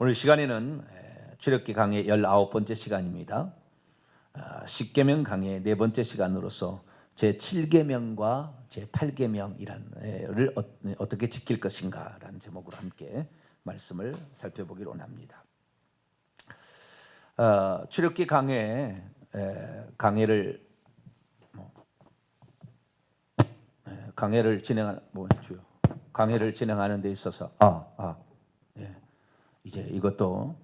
오늘 시간에는 출애굽기 강의 19번째 시간입니다. 십계명 강의 네 번째 시간으로서 제7계명과 제8계명이란을 어떻게 지킬 것인가라는 제목으로 함께 말씀을 살펴보기로 원합니다. 출애굽기 강의를 진행하는 데 있어서 이제 이것도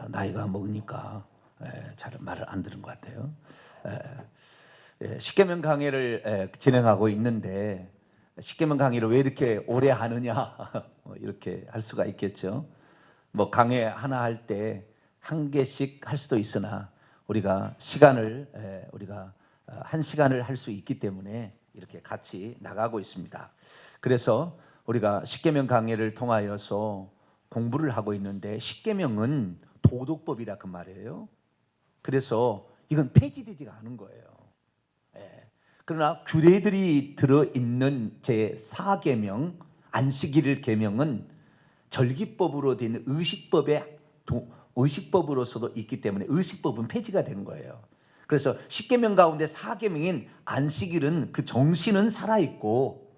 나이가 먹으니까 잘 말을 안 들은 것 같아요. 십계명 강의를 진행하고 있는데 십계명 강의를 왜 이렇게 오래 하느냐 이렇게 할 수가 있겠죠. 뭐 강의 하나 할 때 한 개씩 할 수도 있으나 우리가 시간을 우리가 한 시간을 할 수 있기 때문에 이렇게 같이 나가고 있습니다. 그래서 우리가 십계명 강의를 통하여서 공부를 하고 있는데 십계명은 도덕법이라 그 말이에요. 그래서 이건 폐지되지가 않은 거예요. 그러나 규례들이 들어있는 제4계명 안식일 계명은 절기법으로 된 의식법으로서도 있기 때문에 의식법은 폐지가 된 거예요. 그래서 십계명 가운데 4계명인 안식일은 그 정신은 살아있고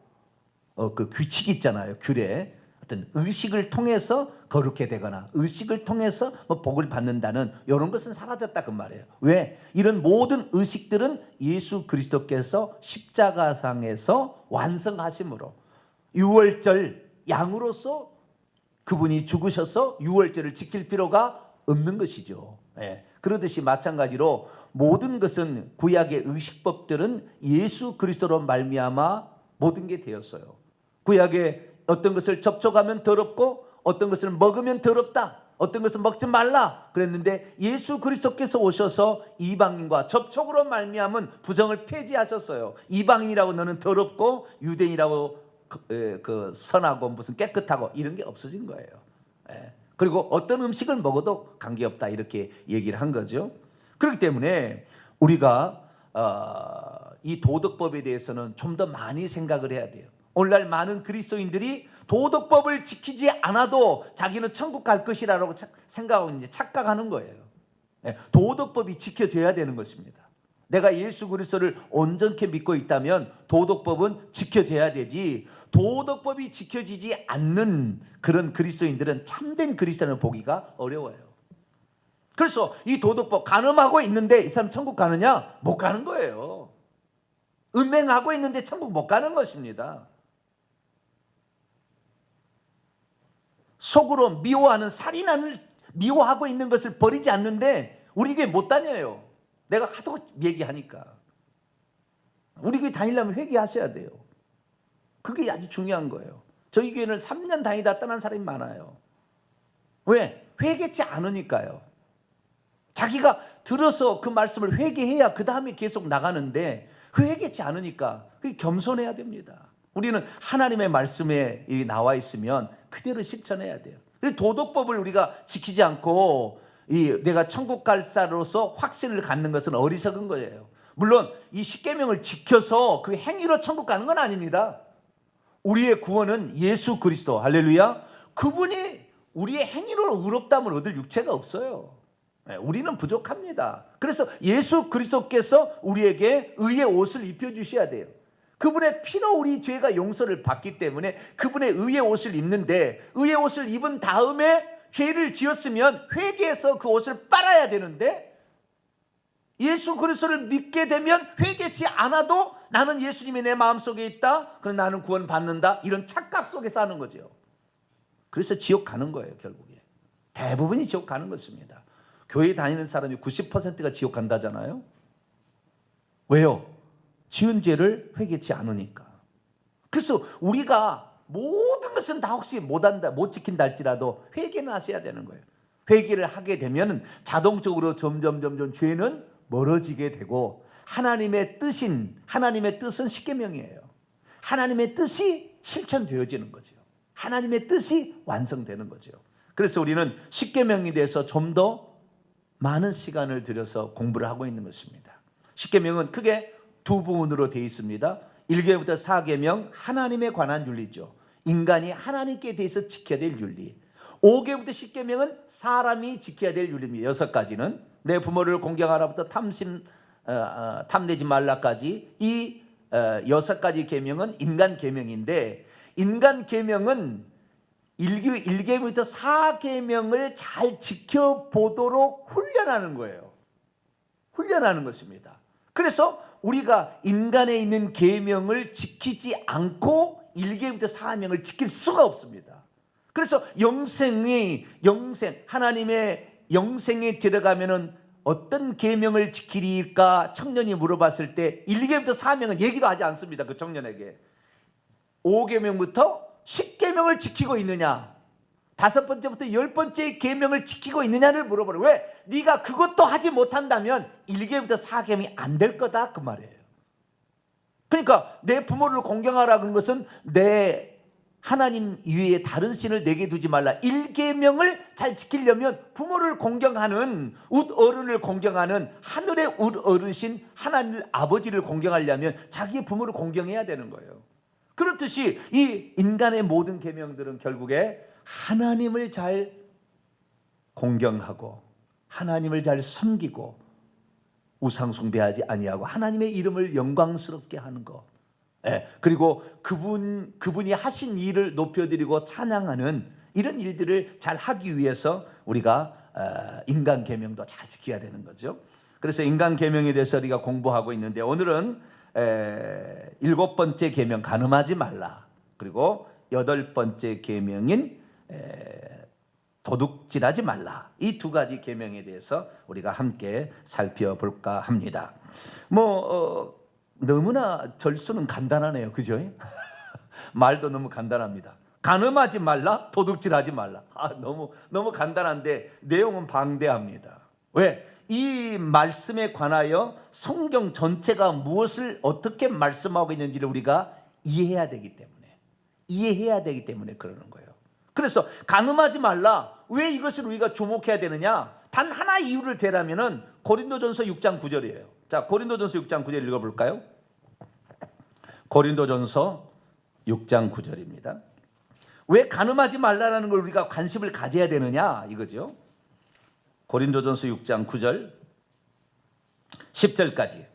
그 규칙이 있잖아요. 규례 어떤 의식을 통해서 거룩해 되거나 의식을 통해서 복을 받는다는 이런 것은 사라졌다 그 말이에요. 왜? 이런 모든 의식들은 예수 그리스도께서 십자가상에서 완성하심으로 유월절 양으로서 그분이 죽으셔서 유월절을 지킬 필요가 없는 것이죠. 그러듯이 마찬가지로 모든 것은 구약의 의식법들은 예수 그리스도로 말미암아 모든 게 되었어요. 구약에 어떤 것을 접촉하면 더럽고 어떤 것을 먹으면 더럽다, 어떤 것을 먹지 말라 그랬는데 예수 그리스도께서 오셔서 이방인과 접촉으로 말미암은 부정을 폐지하셨어요. 이방인이라고 너는 더럽고 유대인이라고 그 선하고 무슨 깨끗하고 이런 게 없어진 거예요. 그리고 어떤 음식을 먹어도 관계없다 이렇게 얘기를 한 거죠. 그렇기 때문에 우리가 이 도덕법에 대해서는 좀 더 많이 생각을 해야 돼요. 오늘날 많은 그리스도인들이 도덕법을 지키지 않아도 자기는 천국 갈 것이라고 생각하고 이제 착각하는 거예요. 도덕법이 지켜져야 되는 것입니다. 내가 예수 그리스도를 온전히 믿고 있다면 도덕법은 지켜져야 되지, 도덕법이 지켜지지 않는 그런 그리스도인들은 참된 그리스도인을 보기가 어려워요. 그래서 이 도덕법 간음하고 있는데 이 사람 천국 가느냐? 못 가는 거예요. 음행하고 있는데 천국 못 가는 것입니다. 속으로 미워하는 살인을 미워하고 있는 것을 버리지 않는데 우리 교회 못 다녀요. 내가 하도 얘기하니까. 우리 교회 다니려면 회개하셔야 돼요. 그게 아주 중요한 거예요. 저희 교회는 3년 다니다 떠난 사람이 많아요. 왜? 회개치 않으니까요. 자기가 들어서 그 말씀을 회개해야 그 다음에 계속 나가는데 회개치 않으니까 그게 겸손해야 됩니다. 우리는 하나님의 말씀에 나와 있으면 그대로 실천해야 돼요. 도덕법을 우리가 지키지 않고 내가 천국 갈 자로서 확신을 갖는 것은 어리석은 거예요. 물론 이 십계명을 지켜서 그 행위로 천국 가는 건 아닙니다. 우리의 구원은 예수 그리스도, 할렐루야, 그분이 우리의 행위로 의롭다함을 얻을 육체가 없어요. 우리는 부족합니다. 그래서 예수 그리스도께서 우리에게 의의 옷을 입혀주셔야 돼요. 그분의 피로 우리 죄가 용서를 받기 때문에 그분의 의의 옷을 입는데, 의의 옷을 입은 다음에 죄를 지었으면 회개해서 그 옷을 빨아야 되는데, 예수 그리스도를 믿게 되면 회개치 않아도 나는 예수님이 내 마음속에 있다, 그럼 나는 구원 받는다, 이런 착각 속에 사는 거죠. 그래서 지옥 가는 거예요. 결국에 대부분이 지옥 가는 것입니다. 교회 다니는 사람이 90%가 지옥 간다잖아요. 왜요? 지은 죄를 회개치 않으니까. 그래서 우리가 모든 것은 다 혹시 못 지킨다 할지라도 회개는 하셔야 되는 거예요. 회개를 하게 되면 자동적으로 점점 죄는 멀어지게 되고, 하나님의 뜻은 십계명이에요. 하나님의 뜻이 실천되어지는 거죠. 하나님의 뜻이 완성되는 거죠. 그래서 우리는 십계명에 대해서 좀 더 많은 시간을 들여서 공부를 하고 있는 것입니다. 십계명은 크게 두 부분으로 되어 있습니다. 1계명부터 4계명 하나님에 관한 윤리죠. 인간이 하나님께 대해서 지켜야 될 윤리. 5계명부터 10계명은 사람이 지켜야 될 율입니다. 6가지는 내 부모를 공경하라부터 탐내지 말라까지 이 6가지 계명은 인간 계명인데, 인간 계명은 1계명부터 4계명을 잘 지켜보도록 훈련하는 거예요. 훈련하는 것입니다. 그래서 우리가 인간에 있는 계명을 지키지 않고 1계명부터 4계명을 지킬 수가 없습니다. 그래서 하나님의 영생에 들어가면은 어떤 계명을 지키리까 청년이 물어봤을 때 1계명부터 4계명은 얘기도 하지 않습니다. 그 청년에게 5계명부터 10계명을 지키고 있느냐, 5번째부터 10번째 계명을 지키고 있느냐를 물어보래. 왜? 네가 그것도 하지 못한다면 1계명부터 4계명이 안 될 거다 그 말이에요. 그러니까 내 부모를 공경하라는 것은 내 하나님 이외에 다른 신을 내게 두지 말라. 1계명을 잘 지키려면 부모를 공경하는, 웃어른을 공경하는 하늘의 웃어르신 하나님 아버지를 공경하려면 자기의 부모를 공경해야 되는 거예요. 그렇듯이 이 인간의 모든 계명들은 결국에 하나님을 잘 공경하고 하나님을 잘 섬기고 우상 숭배하지 아니하고 하나님의 이름을 영광스럽게 하는 것, 그리고 그분이 하신 일을 높여드리고 찬양하는 이런 일들을 잘 하기 위해서 우리가 인간 계명도 잘 지켜야 되는 거죠. 그래서 인간 계명에 대해서 우리가 공부하고 있는데, 오늘은 7번째 계명 간음하지 말라, 그리고 8번째 계명인 도둑질하지 말라, 이 2가지 계명에 대해서 우리가 함께 살펴볼까 합니다. 너무나 절수는 간단하네요, 그죠? 말도 너무 간단합니다. 간음하지 말라, 도둑질하지 말라. 너무 간단한데 내용은 방대합니다. 왜? 이 말씀에 관하여 성경 전체가 무엇을 어떻게 말씀하고 있는지를 우리가 이해해야 되기 때문에 그러는 거예요. 그래서 간음하지 말라, 왜 이것을 우리가 주목해야 되느냐? 단 하나 이유를 대라면은 고린도전서 6장 9절이에요. 자, 고린도전서 6장 9절 읽어볼까요? 고린도전서 6장 9절입니다. 왜 간음하지 말라라는 걸 우리가 관심을 가져야 되느냐 이거죠. 고린도전서 6장 9절 10절까지.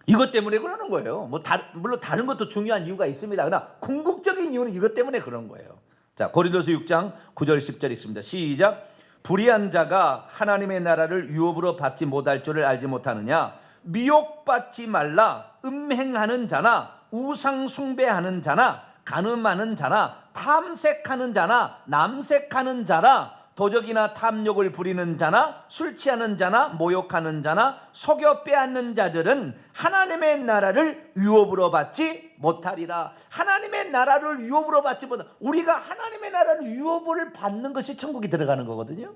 이것 때문에 그러는 거예요. 물론 다른 것도 중요한 이유가 있습니다. 그러나 궁극적인 이유는 이것 때문에 그런 거예요. 자, 고린도서 6장 9절 10절 읽습니다. 시작. 불의한 자가 하나님의 나라를 유업으로 받지 못할 줄을 알지 못하느냐? 미혹받지 말라. 음행하는 자나 우상 숭배하는 자나 간음하는 자나 탐색하는 자나 남색하는 자나 도적이나 탐욕을 부리는 자나 술 취하는 자나 모욕하는 자나 속여 빼앗는 자들은 하나님의 나라를 유업으로 받지 못하리라. 하나님의 나라를 유업으로 받지 못하. 우리가 하나님의 나라를 유업을 받는 것이 천국에 들어가는 거거든요.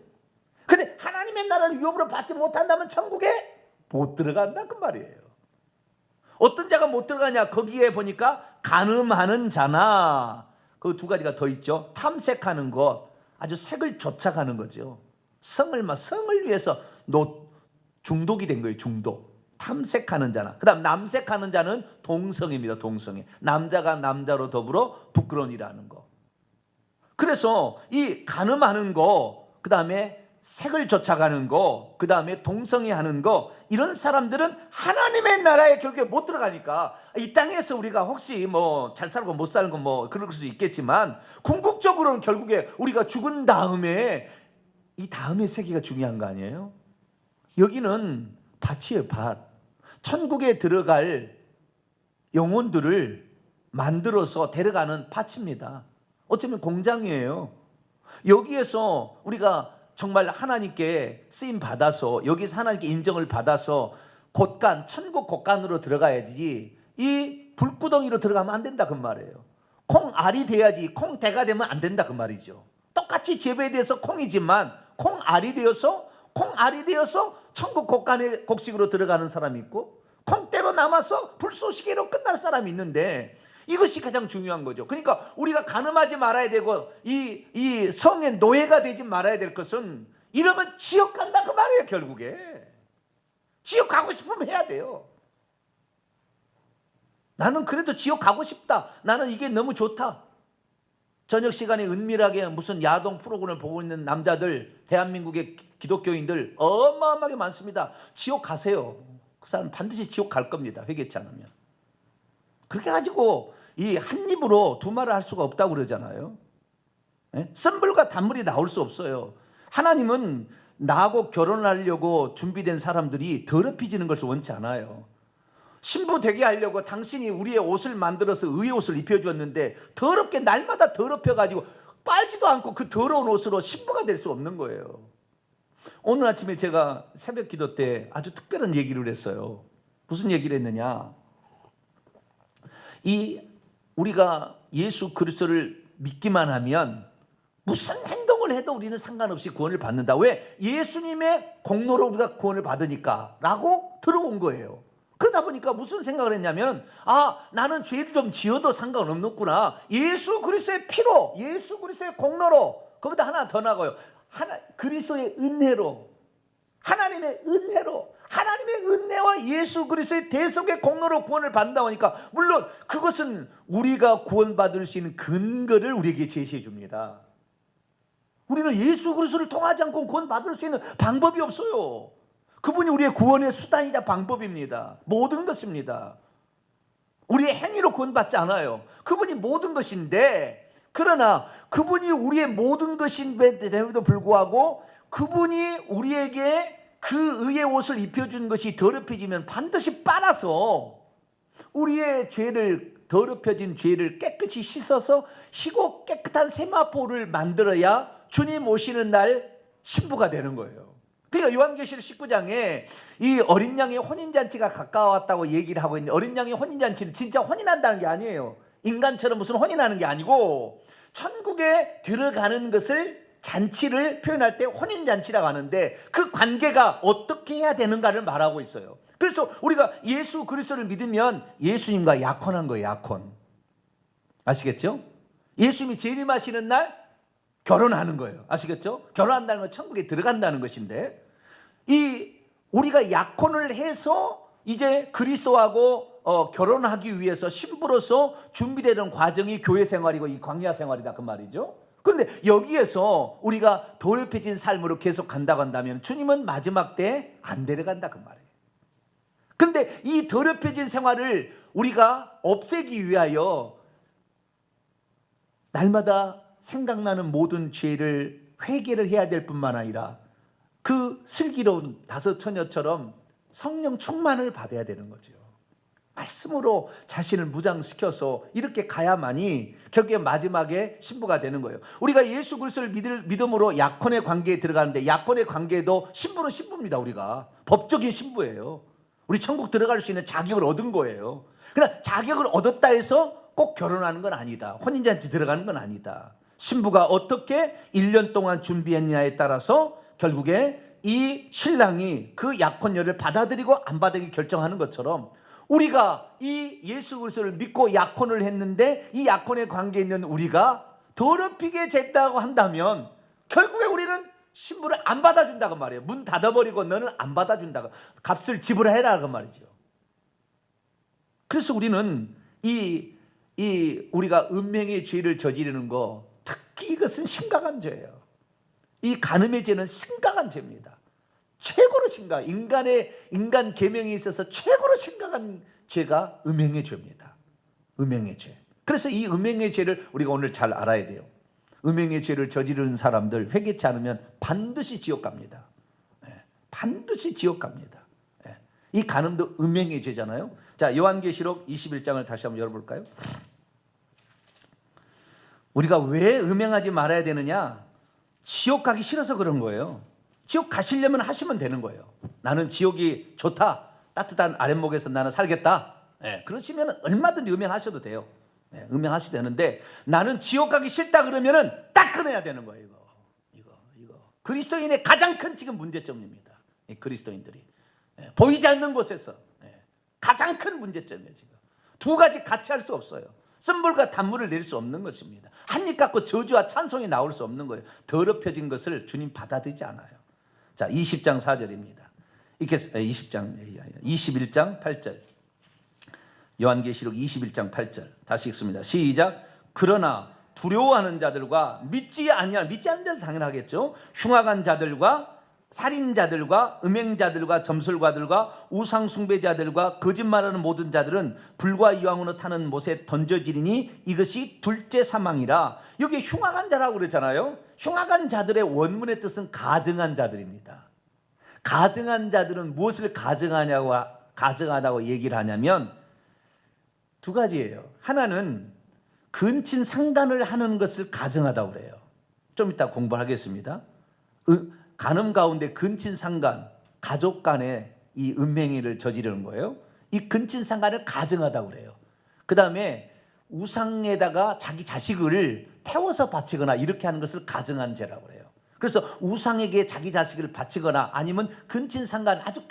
근데 하나님의 나라를 유업으로 받지 못한다면 천국에 못 들어간다 그 말이에요. 어떤 자가 못 들어가냐? 거기에 보니까 간음하는 자나, 그 2가지가 더 있죠. 탐색하는 것, 아주 색을 쫓아가는 거죠. 성을 위해서 중독이 된 거예요. 중독. 탐색하는 자나, 그 다음 남색하는 자는 동성입니다. 동성애. 남자가 남자로 더불어 부끄러운 일하는 거. 그래서 이 간음하는 거, 그 다음에 색을 쫓아가는 거, 그 다음에 동성애 하는 거, 이런 사람들은 하나님의 나라에 결국에 못 들어가니까 이 땅에서 우리가 혹시 잘 살고 못 사는 건 그럴 수도 있겠지만 궁극적으로는 결국에 우리가 죽은 다음에 이 다음의 세계가 중요한 거 아니에요? 여기는 밭이에요, 밭. 천국에 들어갈 영혼들을 만들어서 데려가는 밭입니다. 어쩌면 공장이에요. 여기에서 우리가 정말 하나님께 쓰임 받아서, 여기서 하나님께 인정을 받아서 천국 곳간으로 들어가야지 이 불구덩이로 들어가면 안 된다 그 말이에요. 콩알이 돼야지 콩대가 되면 안 된다 그 말이죠. 똑같이 재배돼서 콩이지만 콩알이 되어서 천국 곳간의 곡식으로 들어가는 사람이 있고, 콩대로 남아서 불쏘시개로 끝날 사람이 있는데, 이것이 가장 중요한 거죠. 그러니까 우리가 간음하지 말아야 되고 이 성의 노예가 되지 말아야 될 것은, 이러면 지옥 간다 그 말이에요. 결국에 지옥 가고 싶으면 해야 돼요. 나는 그래도 지옥 가고 싶다, 나는 이게 너무 좋다, 저녁 시간에 은밀하게 무슨 야동 프로그램을 보고 있는 남자들, 대한민국의 기독교인들 어마어마하게 많습니다. 지옥 가세요. 그 사람 반드시 지옥 갈 겁니다. 회개치 않으면. 그렇게 가지고 이 한 입으로 두 말을 할 수가 없다고 그러잖아요. 쓴불과 단물이 나올 수 없어요. 하나님은 나하고 결혼하려고 준비된 사람들이 더럽혀지는 것을 원치 않아요. 신부 되게 하려고 당신이 우리의 옷을 만들어서 의의 옷을 입혀주었는데 더럽게 날마다 더럽혀가지고 빨지도 않고 그 더러운 옷으로 신부가 될 수 없는 거예요. 오늘 아침에 제가 새벽 기도 때 아주 특별한 얘기를 했어요. 무슨 얘기를 했느냐, 우리가 예수 그리스도를 믿기만 하면 무슨 행동을 해도 우리는 상관없이 구원을 받는다. 왜? 예수님의 공로로 우리가 구원을 받으니까 라고 들어온 거예요. 그러다 보니까 무슨 생각을 했냐면, 나는 죄를 좀 지어도 상관없구나. 예수 그리스도의 피로, 예수 그리스도의 공로로, 거기다 하나 더 나가요. 그리스도의 은혜로, 하나님의 은혜로, 하나님의 은혜와 예수 그리스도의 대속의 공로로 구원을 받는다 보니까, 물론 그것은 우리가 구원받을 수 있는 근거를 우리에게 제시해 줍니다. 우리는 예수 그리스도를 통하지 않고 구원받을 수 있는 방법이 없어요. 그분이 우리의 구원의 수단이자 방법입니다. 모든 것입니다. 우리의 행위로 구원받지 않아요. 그분이 모든 것인데, 그러나 그분이 우리의 모든 것인데도 불구하고 그분이 우리에게 그 의의 옷을 입혀준 것이 더럽혀지면 반드시 빨아서 우리의 죄를, 더럽혀진 죄를 깨끗이 씻어서 희고 깨끗한 세마포를 만들어야 주님 오시는 날 신부가 되는 거예요. 그러니까 요한계시록 19장에 이 어린 양의 혼인잔치가 가까웠다고 얘기를 하고 있는데, 어린 양의 혼인잔치는 진짜 혼인한다는 게 아니에요. 인간처럼 무슨 혼인하는 게 아니고 천국에 들어가는 것을, 잔치를 표현할 때 혼인잔치라고 하는데, 그 관계가 어떻게 해야 되는가를 말하고 있어요. 그래서 우리가 예수 그리스도를 믿으면 예수님과 약혼한 거예요. 약혼. 아시겠죠? 예수님이 재림하시는 날 결혼하는 거예요. 아시겠죠? 결혼한다는 건 천국에 들어간다는 것인데, 우리가 약혼을 해서 이제 그리스도하고 결혼하기 위해서 신부로서 준비되는 과정이 교회 생활이고 이 광야 생활이다, 그 말이죠. 그런데 여기에서 우리가 더럽혀진 삶으로 계속 간다고 한다면 주님은 마지막 때에 안 데려간다, 그 말이에요. 그런데 이 더럽혀진 생활을 우리가 없애기 위하여 날마다 생각나는 모든 죄를 회개를 해야 될 뿐만 아니라 그 슬기로운 다섯 처녀처럼 성령 충만을 받아야 되는 거죠. 말씀으로 자신을 무장시켜서 이렇게 가야만이 결국에 마지막에 신부가 되는 거예요. 우리가 예수 그리스도를 믿음으로 약혼의 관계에 들어가는데, 약혼의 관계도 신부는 신부입니다. 우리가 법적인 신부예요. 우리 천국 들어갈 수 있는 자격을 얻은 거예요. 그러나 자격을 얻었다 해서 꼭 결혼하는 건 아니다. 혼인잔치 들어가는 건 아니다. 신부가 어떻게 1년 동안 준비했냐에 따라서 결국에 이 신랑이 그 약혼녀를 받아들이고 안 받아들이기 결정하는 것처럼, 우리가 이 예수 그리스도를 믿고 약혼을 했는데 이 약혼의 관계에 있는 우리가 더럽히게 됐다고 한다면 결국에 우리는 신부를 안 받아준다고 말이에요. 문 닫아버리고 너는 안 받아준다고, 값을 지불해라 그 말이죠. 그래서 우리는 우리가 은명의 죄를 저지르는 거, 특히 이것은 심각한 죄예요. 이 간음의 죄는 심각한 죄입니다. 최고로 심각, 인간 계명에 있어서 최고로 심각한 죄가 음행의 죄입니다. 음행의 죄. 그래서 이 음행의 죄를 우리가 오늘 잘 알아야 돼요. 음행의 죄를 저지르는 사람들 회개치 않으면 반드시 지옥 갑니다. 반드시 지옥 갑니다. 이 간음도 음행의 죄잖아요. 자, 요한계시록 21장을 다시 한번 열어볼까요? 우리가 왜 음행하지 말아야 되느냐? 지옥 가기 싫어서 그런 거예요. 지옥 가시려면 하시면 되는 거예요. 나는 지옥이 좋다, 따뜻한 아랫목에서 나는 살겠다, 그러시면 얼마든지 음행하셔도 돼요. 음행하셔도 되는데, 나는 지옥 가기 싫다 그러면은 딱 끊어야 되는 거예요. 이거 그리스도인의 가장 큰 지금 문제점입니다. 그리스도인들이 보이지 않는 곳에서 가장 큰 문제점이에요. 지금 두 가지 같이 할 수 없어요. 쓴불과 단물을 낼 수 없는 것입니다. 한 입 갖고 저주와 찬송이 나올 수 없는 거예요. 더럽혀진 것을 주님 받아들이지 않아요. 자, 20장 4절입니다. 이렇게 21장 8절. 요한계시록 21장 8절 다시 읽습니다. 시작. 그러나 두려워하는 자들과 믿지 않는 자들 당연하겠죠. 흉악한 자들과 살인자들과 음행자들과 점술가들과 우상숭배자들과 거짓말하는 모든 자들은 불과 이왕으로 타는 못에 던져지리니 이것이 둘째 사망이라. 여기 흉악한 자라고 그랬잖아요. 흉악한 자들의 원문의 뜻은 가증한 자들입니다. 가증한 자들은 무엇을 가증하다고 얘기를 하냐면 두 가지예요. 하나는 근친상간을 하는 것을 가증하다고 그래요. 좀 이따 공부하겠습니다. 간음 가운데 근친상간, 가족 간에 이 음행위를 저지르는 거예요. 이 근친상간을 가증하다고 그래요. 그 다음에 우상에다가 자기 자식을 태워서 바치거나 이렇게 하는 것을 가증한 죄라고 그래요. 그래서 우상에게 자기 자식을 바치거나 아니면 근친상간 아주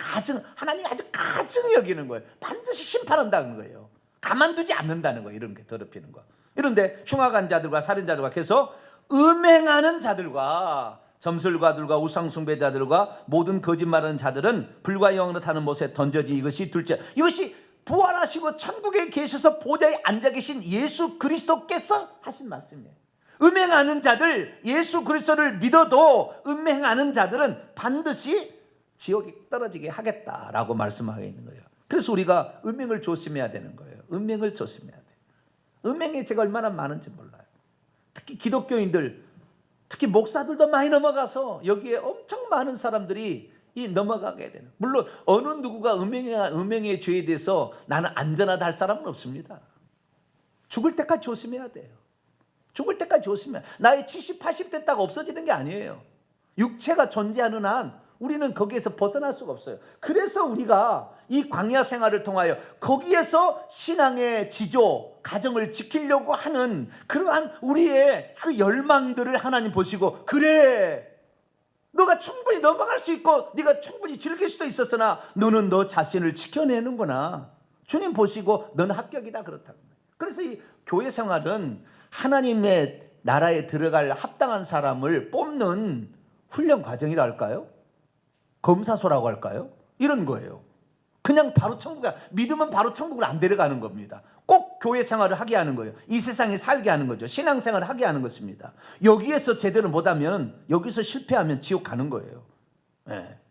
하나님이 아주 가증히 여기는 거예요. 반드시 심판한다는 거예요. 가만두지 않는다는 거예요. 이런 게 더럽히는 거. 이런데 흉악한 자들과 살인자들과 계속 음행하는 자들과 점술가들과 우상숭배자들과 모든 거짓말하는 자들은 불과 영으로 타는 못에 던져진 이것이 둘째. 이것이 부활하시고 천국에 계셔서 보좌에 앉아 계신 예수 그리스도께서 하신 말씀이에요. 음행하는 자들, 예수 그리스도를 믿어도 음행하는 자들은 반드시 지옥에 떨어지게 하겠다라고 말씀하고 있는 거예요. 그래서 우리가 음행을 조심해야 되는 거예요. 음행을 조심해야 돼요. 음행의 죄가 얼마나 많은지 몰라요. 특히 기독교인들, 특히 목사들도 많이 넘어가서 여기에 엄청 많은 사람들이 넘어가게 되는. 물론 어느 누구가 음행의 죄에 대해서 나는 안전하다 할 사람은 없습니다. 죽을 때까지 조심해야 돼요. 죽을 때까지 조심해야 돼요. 나이 70, 80 됐다가 없어지는 게 아니에요. 육체가 존재하는 한 우리는 거기에서 벗어날 수가 없어요. 그래서 우리가 이 광야 생활을 통하여 거기에서 신앙의 지조, 가정을 지키려고 하는 그러한 우리의 그 열망들을 하나님 보시고, 그래, 너가 충분히 넘어갈 수 있고 네가 충분히 즐길 수도 있었으나 너는 너 자신을 지켜내는구나. 주님 보시고 너는 합격이다, 그렇다는 거예요. 그래서 이 교회 생활은 하나님의 나라에 들어갈 합당한 사람을 뽑는 훈련 과정이라 할까요? 검사소라고 할까요? 이런 거예요. 그냥 바로 믿으면 바로 천국을 안 데려가는 겁니다. 꼭 교회 생활을 하게 하는 거예요. 이 세상에 살게 하는 거죠. 신앙생활을 하게 하는 것입니다. 여기에서 제대로 못하면, 여기서 실패하면 지옥 가는 거예요.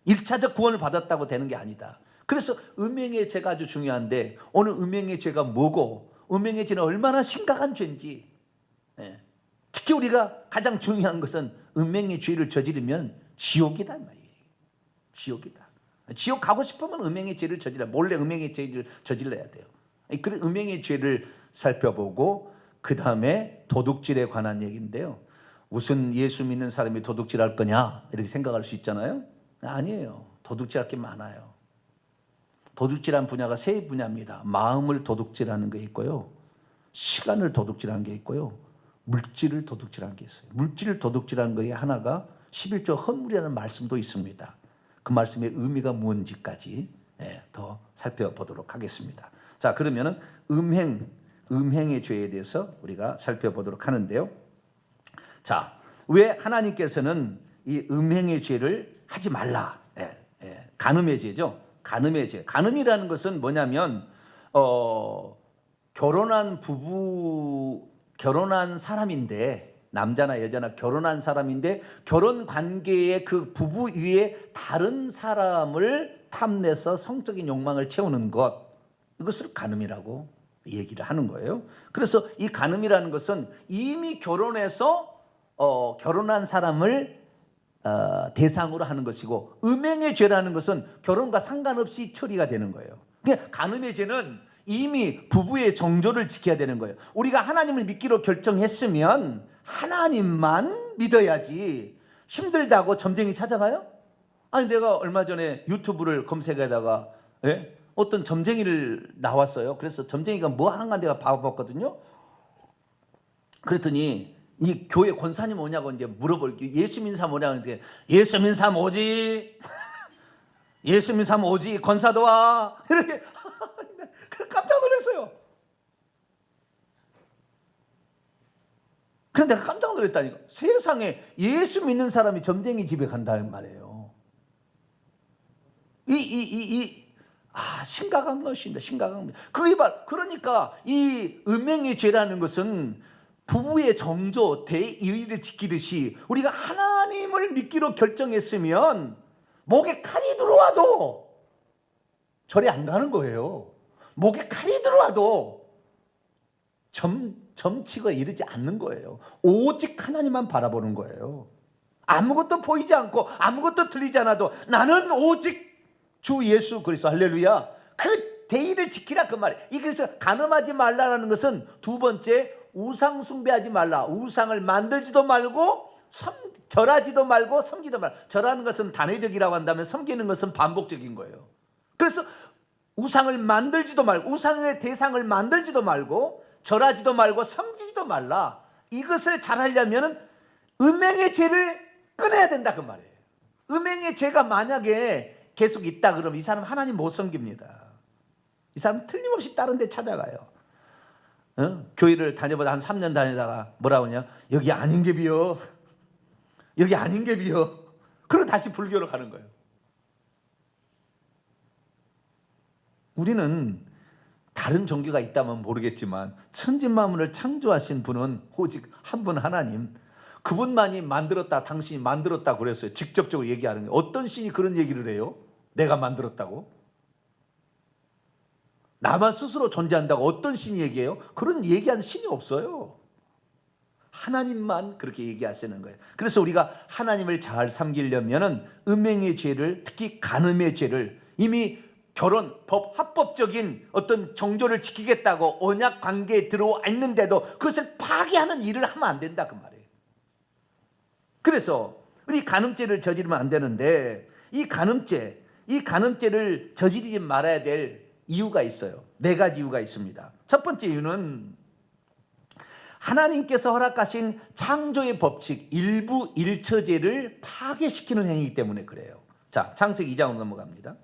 1차적 구원을 받았다고 되는 게 아니다. 그래서 음행의 죄가 아주 중요한데, 오늘 음행의 죄가 뭐고 음행의 죄는 얼마나 심각한 죄인지, 특히 우리가 가장 중요한 것은 음행의 죄를 저지르면 지옥이다 말이에요. 지옥이다. 지옥 가고 싶으면 음행의 죄를 몰래 음행의 죄를 저질러야 돼요. 그래 음행의 죄를 살펴보고 그 다음에 도둑질에 관한 얘기인데요. 무슨 예수 믿는 사람이 도둑질할 거냐 이렇게 생각할 수 있잖아요. 아니에요. 도둑질할 게 많아요. 도둑질한 분야가 세 분야입니다. 마음을 도둑질하는 게 있고요, 시간을 도둑질하는 게 있고요, 물질을 도둑질하는 게 있어요. 물질을 도둑질하는 거에 하나가 11조 헌물이라는 말씀도 있습니다. 그 말씀의 의미가 무엇인지까지 더 살펴보도록 하겠습니다. 자, 그러면은 음행의 죄에 대해서 우리가 살펴보도록 하는데요. 자, 왜 하나님께서는 이 음행의 죄를 하지 말라? 간음의 죄죠. 간음의 죄. 간음이라는 것은 뭐냐면 결혼한 사람인데, 남자나 여자나 결혼한 사람인데 결혼 관계의 그 부부 위에 다른 사람을 탐내서 성적인 욕망을 채우는 것, 이것을 간음이라고 얘기를 하는 거예요. 그래서 이 간음이라는 것은 이미 결혼해서 결혼한 사람을 대상으로 하는 것이고, 음행의 죄라는 것은 결혼과 상관없이 처리가 되는 거예요. 그러니까 간음의 죄는 이미 부부의 정조를 지켜야 되는 거예요. 우리가 하나님을 믿기로 결정했으면 하나님만 믿어야지. 힘들다고 점쟁이 찾아가요? 아니, 내가 얼마 전에 유튜브를 검색하다가 어떤 점쟁이를 나왔어요. 그래서 점쟁이가 뭐 하는가 내가 봐봤거든요. 그랬더니 이 교회 권사님 오냐고 이제 물어볼게. 예수 믿는 사람 오냐고 하는데, 예수 믿는 사람 오지. 예수 믿는 사람 오지. 권사도 와. 이렇게 깜짝 놀랐어요. 그런데 내가 깜짝 놀랐다니까. 세상에 예수 믿는 사람이 점쟁이 집에 간다는 말이에요. 심각한 것입니다. 심각한 것. 그러니까 이 음행의 죄라는 것은 부부의 정조 대의를 지키듯이 우리가 하나님을 믿기로 결정했으면 목에 칼이 들어와도 절에 안 가는 거예요. 목에 칼이 들어와도 점치고 이르지 않는 거예요. 오직 하나님만 바라보는 거예요. 아무것도 보이지 않고 아무것도 들리지 않아도 나는 오직 주 예수 그리스도, 할렐루야, 그 대의를 지키라, 그 말이에요. 그래서 간음하지 말라는 것은 두 번째, 우상 숭배하지 말라. 우상을 만들지도 말고 절하지도 말고 섬기도 말라. 절하는 것은 단회적이라고 한다면 섬기는 것은 반복적인 거예요. 그래서 우상을 만들지도 말고, 우상의 대상을 만들지도 말고, 절하지도 말고 섬기지도 말라. 이것을 잘하려면 음행의 죄를 끊어야 된다, 그 말이에요. 음행의 죄가 만약에 계속 있다 그러면 이 사람 하나님 못 섬깁니다. 이 사람 틀림없이 다른 데 찾아가요. 교회를 다녀보다 한 3년 다니다가 뭐라고 하냐, 여기 아닌 게 비어, 여기 아닌 게 비어. 그리고 다시 불교로 가는 거예요. 우리는 다른 종교가 있다면 모르겠지만 천지만물을 창조하신 분은 오직 한 분 하나님, 그분만이 만들었다, 당신이 만들었다 그랬어요. 직접적으로 얘기하는 거예요. 어떤 신이 그런 얘기를 해요? 내가 만들었다고? 나만 스스로 존재한다고 어떤 신이 얘기해요? 그런 얘기하는 신이 없어요. 하나님만 그렇게 얘기하시는 거예요. 그래서 우리가 하나님을 잘 섬기려면 음행의 죄를, 특히 간음의 죄를, 이미 결혼, 합법적인 어떤 정조를 지키겠다고 언약 관계에 들어와 있는데도 그것을 파괴하는 일을 하면 안 된다, 그 말이에요. 그래서 우리 간음죄를 저지르면 안 되는데 이 간음죄를 저지르지 말아야 될 이유가 있어요. 4가지 이유가 있습니다. 첫 번째 이유는 하나님께서 허락하신 창조의 법칙, 일부 일처제를 파괴시키는 행위이기 때문에 그래요. 자, 창세기 2장으로 넘어갑니다.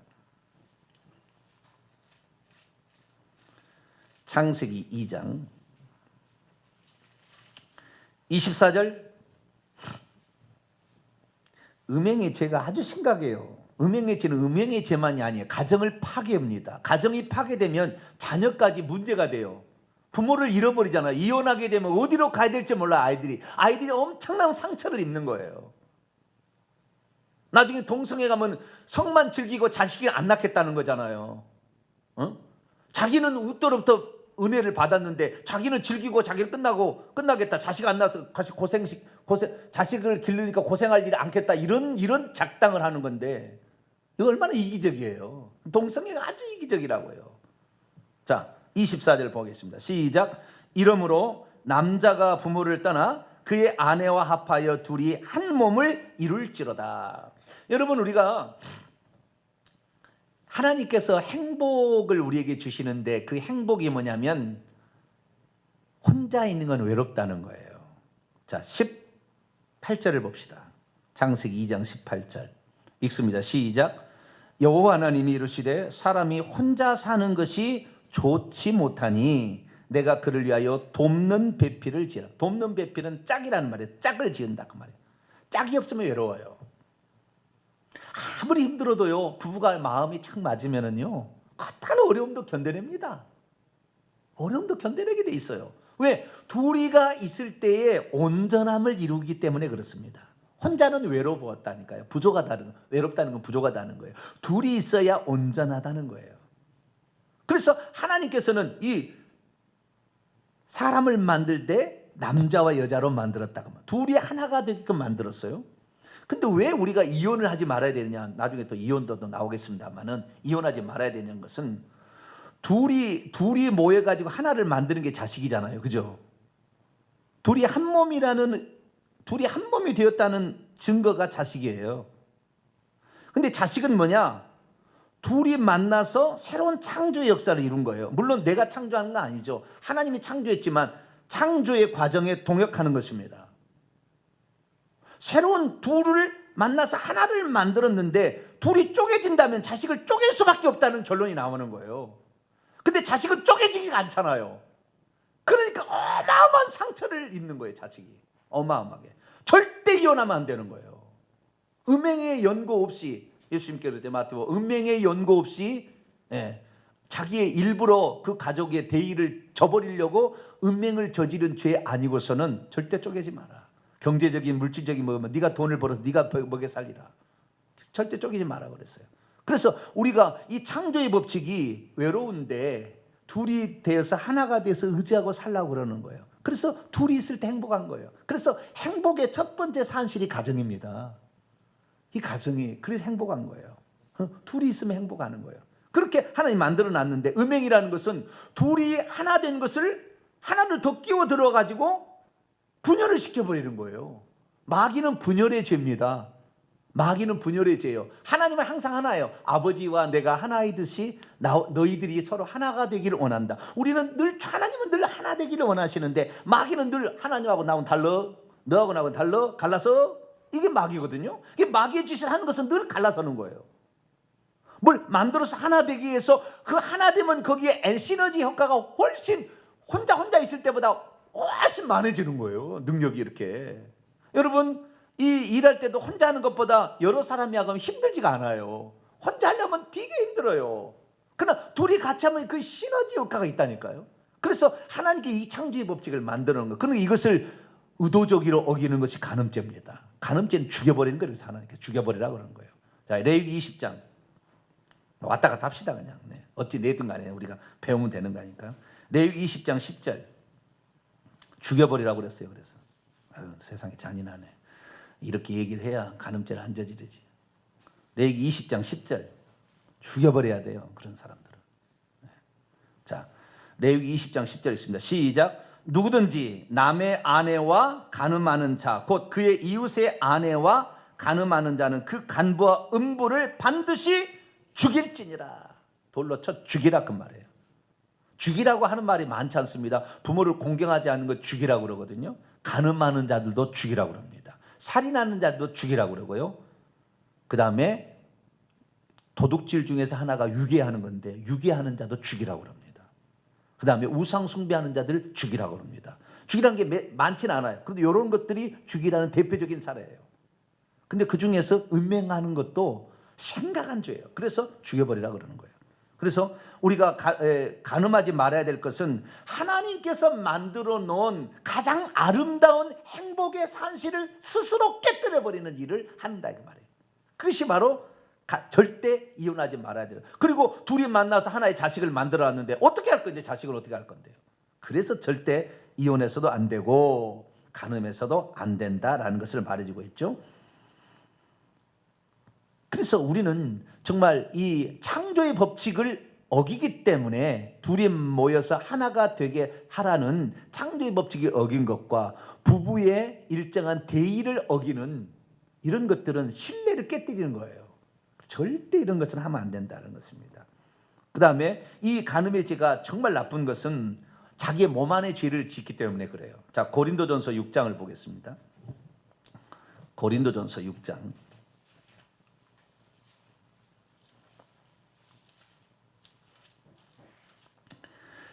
창세기 2장 24절. 음행의 죄가 아주 심각해요. 음행의 죄는 음행의 죄만이 아니에요. 가정을 파괴합니다. 가정이 파괴되면 자녀까지 문제가 돼요. 부모를 잃어버리잖아요. 이혼하게 되면 어디로 가야 될지 몰라. 아이들이 엄청난 상처를 입는 거예요. 나중에 동성애 가면 성만 즐기고 자식이 안 낳겠다는 거잖아요. 자기는 웃도로부터 은혜를 받았는데 자기는 즐기고 자기는 끝나겠다. 자식 안 낳아서 자식을 기르니까 고생할 일이 않겠다. 이런 작당을 하는 건데 이거 얼마나 이기적이에요. 동성애가 아주 이기적이라고요. 자, 24절 보겠습니다. 시작. 이러므로 남자가 부모를 떠나 그의 아내와 합하여 둘이 한 몸을 이룰지로다. 여러분, 우리가 하나님께서 행복을 우리에게 주시는데 그 행복이 뭐냐면 혼자 있는 건 외롭다는 거예요. 자, 18절을 봅시다. 창세기 2장 18절 읽습니다. 시작. 여호와 하나님이 이르시되 사람이 혼자 사는 것이 좋지 못하니 내가 그를 위하여 돕는 배필을 지으라. 돕는 배필은 짝이라는 말이에요. 짝을 지은다, 그 말이에요. 짝이 없으면 외로워요. 아무리 힘들어도요, 부부가 마음이 착 맞으면은요, 어떤 어려움도 견뎌냅니다. 어려움도 견뎌내게 돼 있어요. 왜? 둘이가 있을 때에 온전함을 이루기 때문에 그렇습니다. 혼자는 외로웠다니까요. 외롭다는 건 부족하다는 거예요. 둘이 있어야 온전하다는 거예요. 그래서 하나님께서는 이 사람을 만들 때 남자와 여자로 만들었다고, 둘이 하나가 되게끔 만들었어요. 근데 왜 우리가 이혼을 하지 말아야 되느냐? 나중에 또 이혼도 나오겠습니다만은, 이혼하지 말아야 되는 것은 둘이 모여가지고 하나를 만드는 게 자식이잖아요. 그죠? 둘이 한 몸이 되었다는 증거가 자식이에요. 근데 자식은 뭐냐? 둘이 만나서 새로운 창조의 역사를 이룬 거예요. 물론 내가 창조한 건 아니죠. 하나님이 창조했지만 창조의 과정에 동역하는 것입니다. 새로운 둘을 만나서 하나를 만들었는데 둘이 쪼개진다면 자식을 쪼갤 수밖에 없다는 결론이 나오는 거예요. 근데 자식은 쪼개지지가 않잖아요. 그러니까 어마어마한 상처를 입는 거예요. 자식이 어마어마하게. 절대 이혼하면 안 되는 거예요. 음행의 연고 없이, 예수님께서 그때 마태복음 음행의 연고 없이 자기의 일부러 그 가족의 대의를 저버리려고 은맹을 저지른 죄 아니고서는 절대 쪼개지 마라. 경제적인 물질적인 뭐면 네가 돈을 벌어서 네가 먹여 살리라. 절대 쪼개지 마라 그랬어요. 그래서 우리가 이 창조의 법칙이 외로운데 둘이 되어서 하나가 돼서 의지하고 살라고 그러는 거예요. 그래서 둘이 있을 때 행복한 거예요. 그래서 행복의 첫 번째 산실이 가정입니다. 이 가정이 그래서 행복한 거예요. 둘이 있으면 행복하는 거예요. 그렇게 하나님 만들어 놨는데 음행이라는 것은 둘이 하나 된 것을 하나를 더 끼워 들어 가지고 분열을 시켜버리는 거예요. 마귀는 분열의 죄입니다. 마귀는 분열의 죄예요. 하나님은 항상 하나예요. 아버지와 내가 하나이듯이 너희들이 서로 하나가 되기를 원한다. 우리는 늘 하나님은 늘 하나 되기를 원하시는데 마귀는 늘 하나님하고 나하고 달라, 너하고 나하고 달라, 갈라서 이게 마귀거든요. 이게 마귀의 짓을 하는 것은 늘 갈라서는 거예요. 뭘 만들어서 하나 되기 위해서 그 하나 되면 거기에 시너지 효과가 훨씬 혼자 있을 때보다 훨씬 많아지는 거예요. 능력이 이렇게. 여러분 이 일할 때도 혼자 하는 것보다 여러 사람이 하면 힘들지가 않아요. 혼자 하려면 되게 힘들어요. 그러나 둘이 같이 하면 그 시너지 효과가 있다니까요. 그래서 하나님께 이 창조의 법칙을 만들어 놓은 거. 그러니까 이것을 의도적으로 어기는 것이 간음죄입니다. 간음죄는 죽여버리는 거예요. 하나님께 죽여버리라고 그러는 거예요. 자, 레위기 20장 왔다 갔다 합시다 그냥. 네. 어찌 내든 간에 우리가 배우면 되는 거니까. 레위기 20장 10절 죽여버리라고 그랬어요. 그래서 아유, 세상에 잔인하네. 이렇게 얘기를 해야 간음죄를 안 저지르지. 레위기 20장 10절 죽여버려야 돼요. 그런 사람들은. 네. 자, 레위기 20장 10절 있습니다. 시작. 누구든지 남의 아내와 간음하는 자 곧 그의 이웃의 아내와 간음하는 자는 그 간부와 음부를 반드시 죽일지니라. 돌로 쳐 죽이라 그 말이에요. 죽이라고 하는 말이 많지 않습니다. 부모를 공경하지 않는 것 죽이라고 그러거든요. 간음하는 자들도 죽이라고 그럽니다. 살인하는 자들도 죽이라고 그러고요. 그 다음에 도둑질 중에서 하나가 유괴하는 건데 유괴하는 자도 죽이라고 그럽니다. 그 다음에 우상 숭배하는 자들 죽이라고 그럽니다. 죽이라는 게 많지는 않아요. 그런데 이런 것들이 죽이라는 대표적인 사례예요. 근데 그 중에서 음행하는 것도 심각한 죄예요. 그래서 죽여버리라고 그러는 거예요. 그래서 우리가 간음하지 말아야 될 것은 하나님께서 만들어 놓은 가장 아름다운 행복의 산실을 스스로 깨뜨려버리는 일을 한다 그 말이에요. 그것이 바로 절대 이혼하지 말아야 돼요. 그리고 둘이 만나서 하나의 자식을 만들어 놨는데 어떻게 할 건데 자식을 어떻게 할 건데요. 그래서 절대 이혼해서도 안 되고 간음해서도 안 된다라는 것을 말해주고 있죠. 그래서 우리는 정말 이 창조의 법칙을 어기기 때문에 둘이 모여서 하나가 되게 하라는 창조의 법칙을 어긴 것과 부부의 일정한 대의를 어기는 이런 것들은 신뢰를 깨뜨리는 거예요. 절대 이런 것은 하면 안 된다는 것입니다. 그 다음에 이 간음의 죄가 정말 나쁜 것은 자기의 몸 안의 죄를 짓기 때문에 그래요. 자, 고린도전서 6장을 보겠습니다. 고린도전서 6장.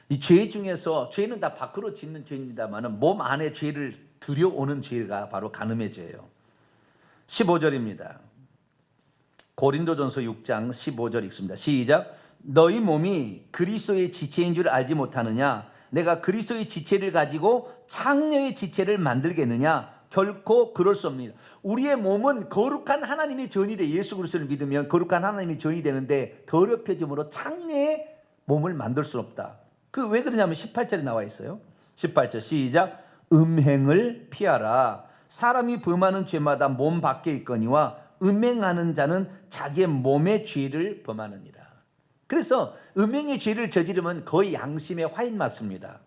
이 죄 중에서 죄는 다 밖으로 짓는 죄입니다만 몸 안에 죄를 들여오는 죄가 바로 간음의 죄예요. 15절입니다. 고린도전서 6장 15절 읽습니다. 시작. 너희 몸이 그리스도의 지체인 줄 알지 못하느냐? 내가 그리스도의 지체를 가지고 창녀의 지체를 만들겠느냐? 결코 그럴 수 없습니다. 우리의 몸은 거룩한 하나님의 전이 돼. 예수 그리스도를 믿으면 거룩한 하나님의 전이 되는데 더럽혀짐으로 창녀의 몸을 만들 수 없다. 그 왜 그러냐면 18절에 나와 있어요. 18절 시작. 음행을 피하라. 사람이 범하는 죄마다 몸 밖에 있거니와 음행하는 자는 자기의 몸의 죄를 범하느니라. 그래서 음행의 죄를 저지르면 거의 양심에 화인 맞습니다.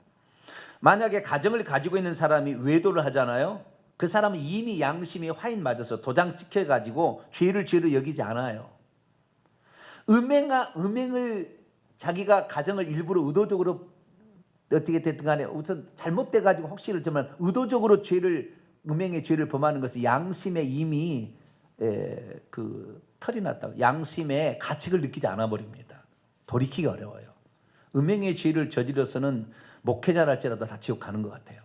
만약에 가정을 가지고 있는 사람이 외도를 하잖아요. 그 사람은 이미 양심에 화인 맞아서 도장 찍혀가지고 죄를 죄로 여기지 않아요. 음행을 자기가 가정을 일부러 의도적으로 어떻게 됐든 간에 우선 잘못돼가지고 혹시 그렇지만 의도적으로 음행의 죄를 범하는 것은 양심에 이미 그 털이 났다. 양심의 가책을 느끼지 않아 버립니다. 돌이키기 어려워요. 음행의 죄를 저질러서는 목회자랄지라도 다 지옥 가는 것 같아요.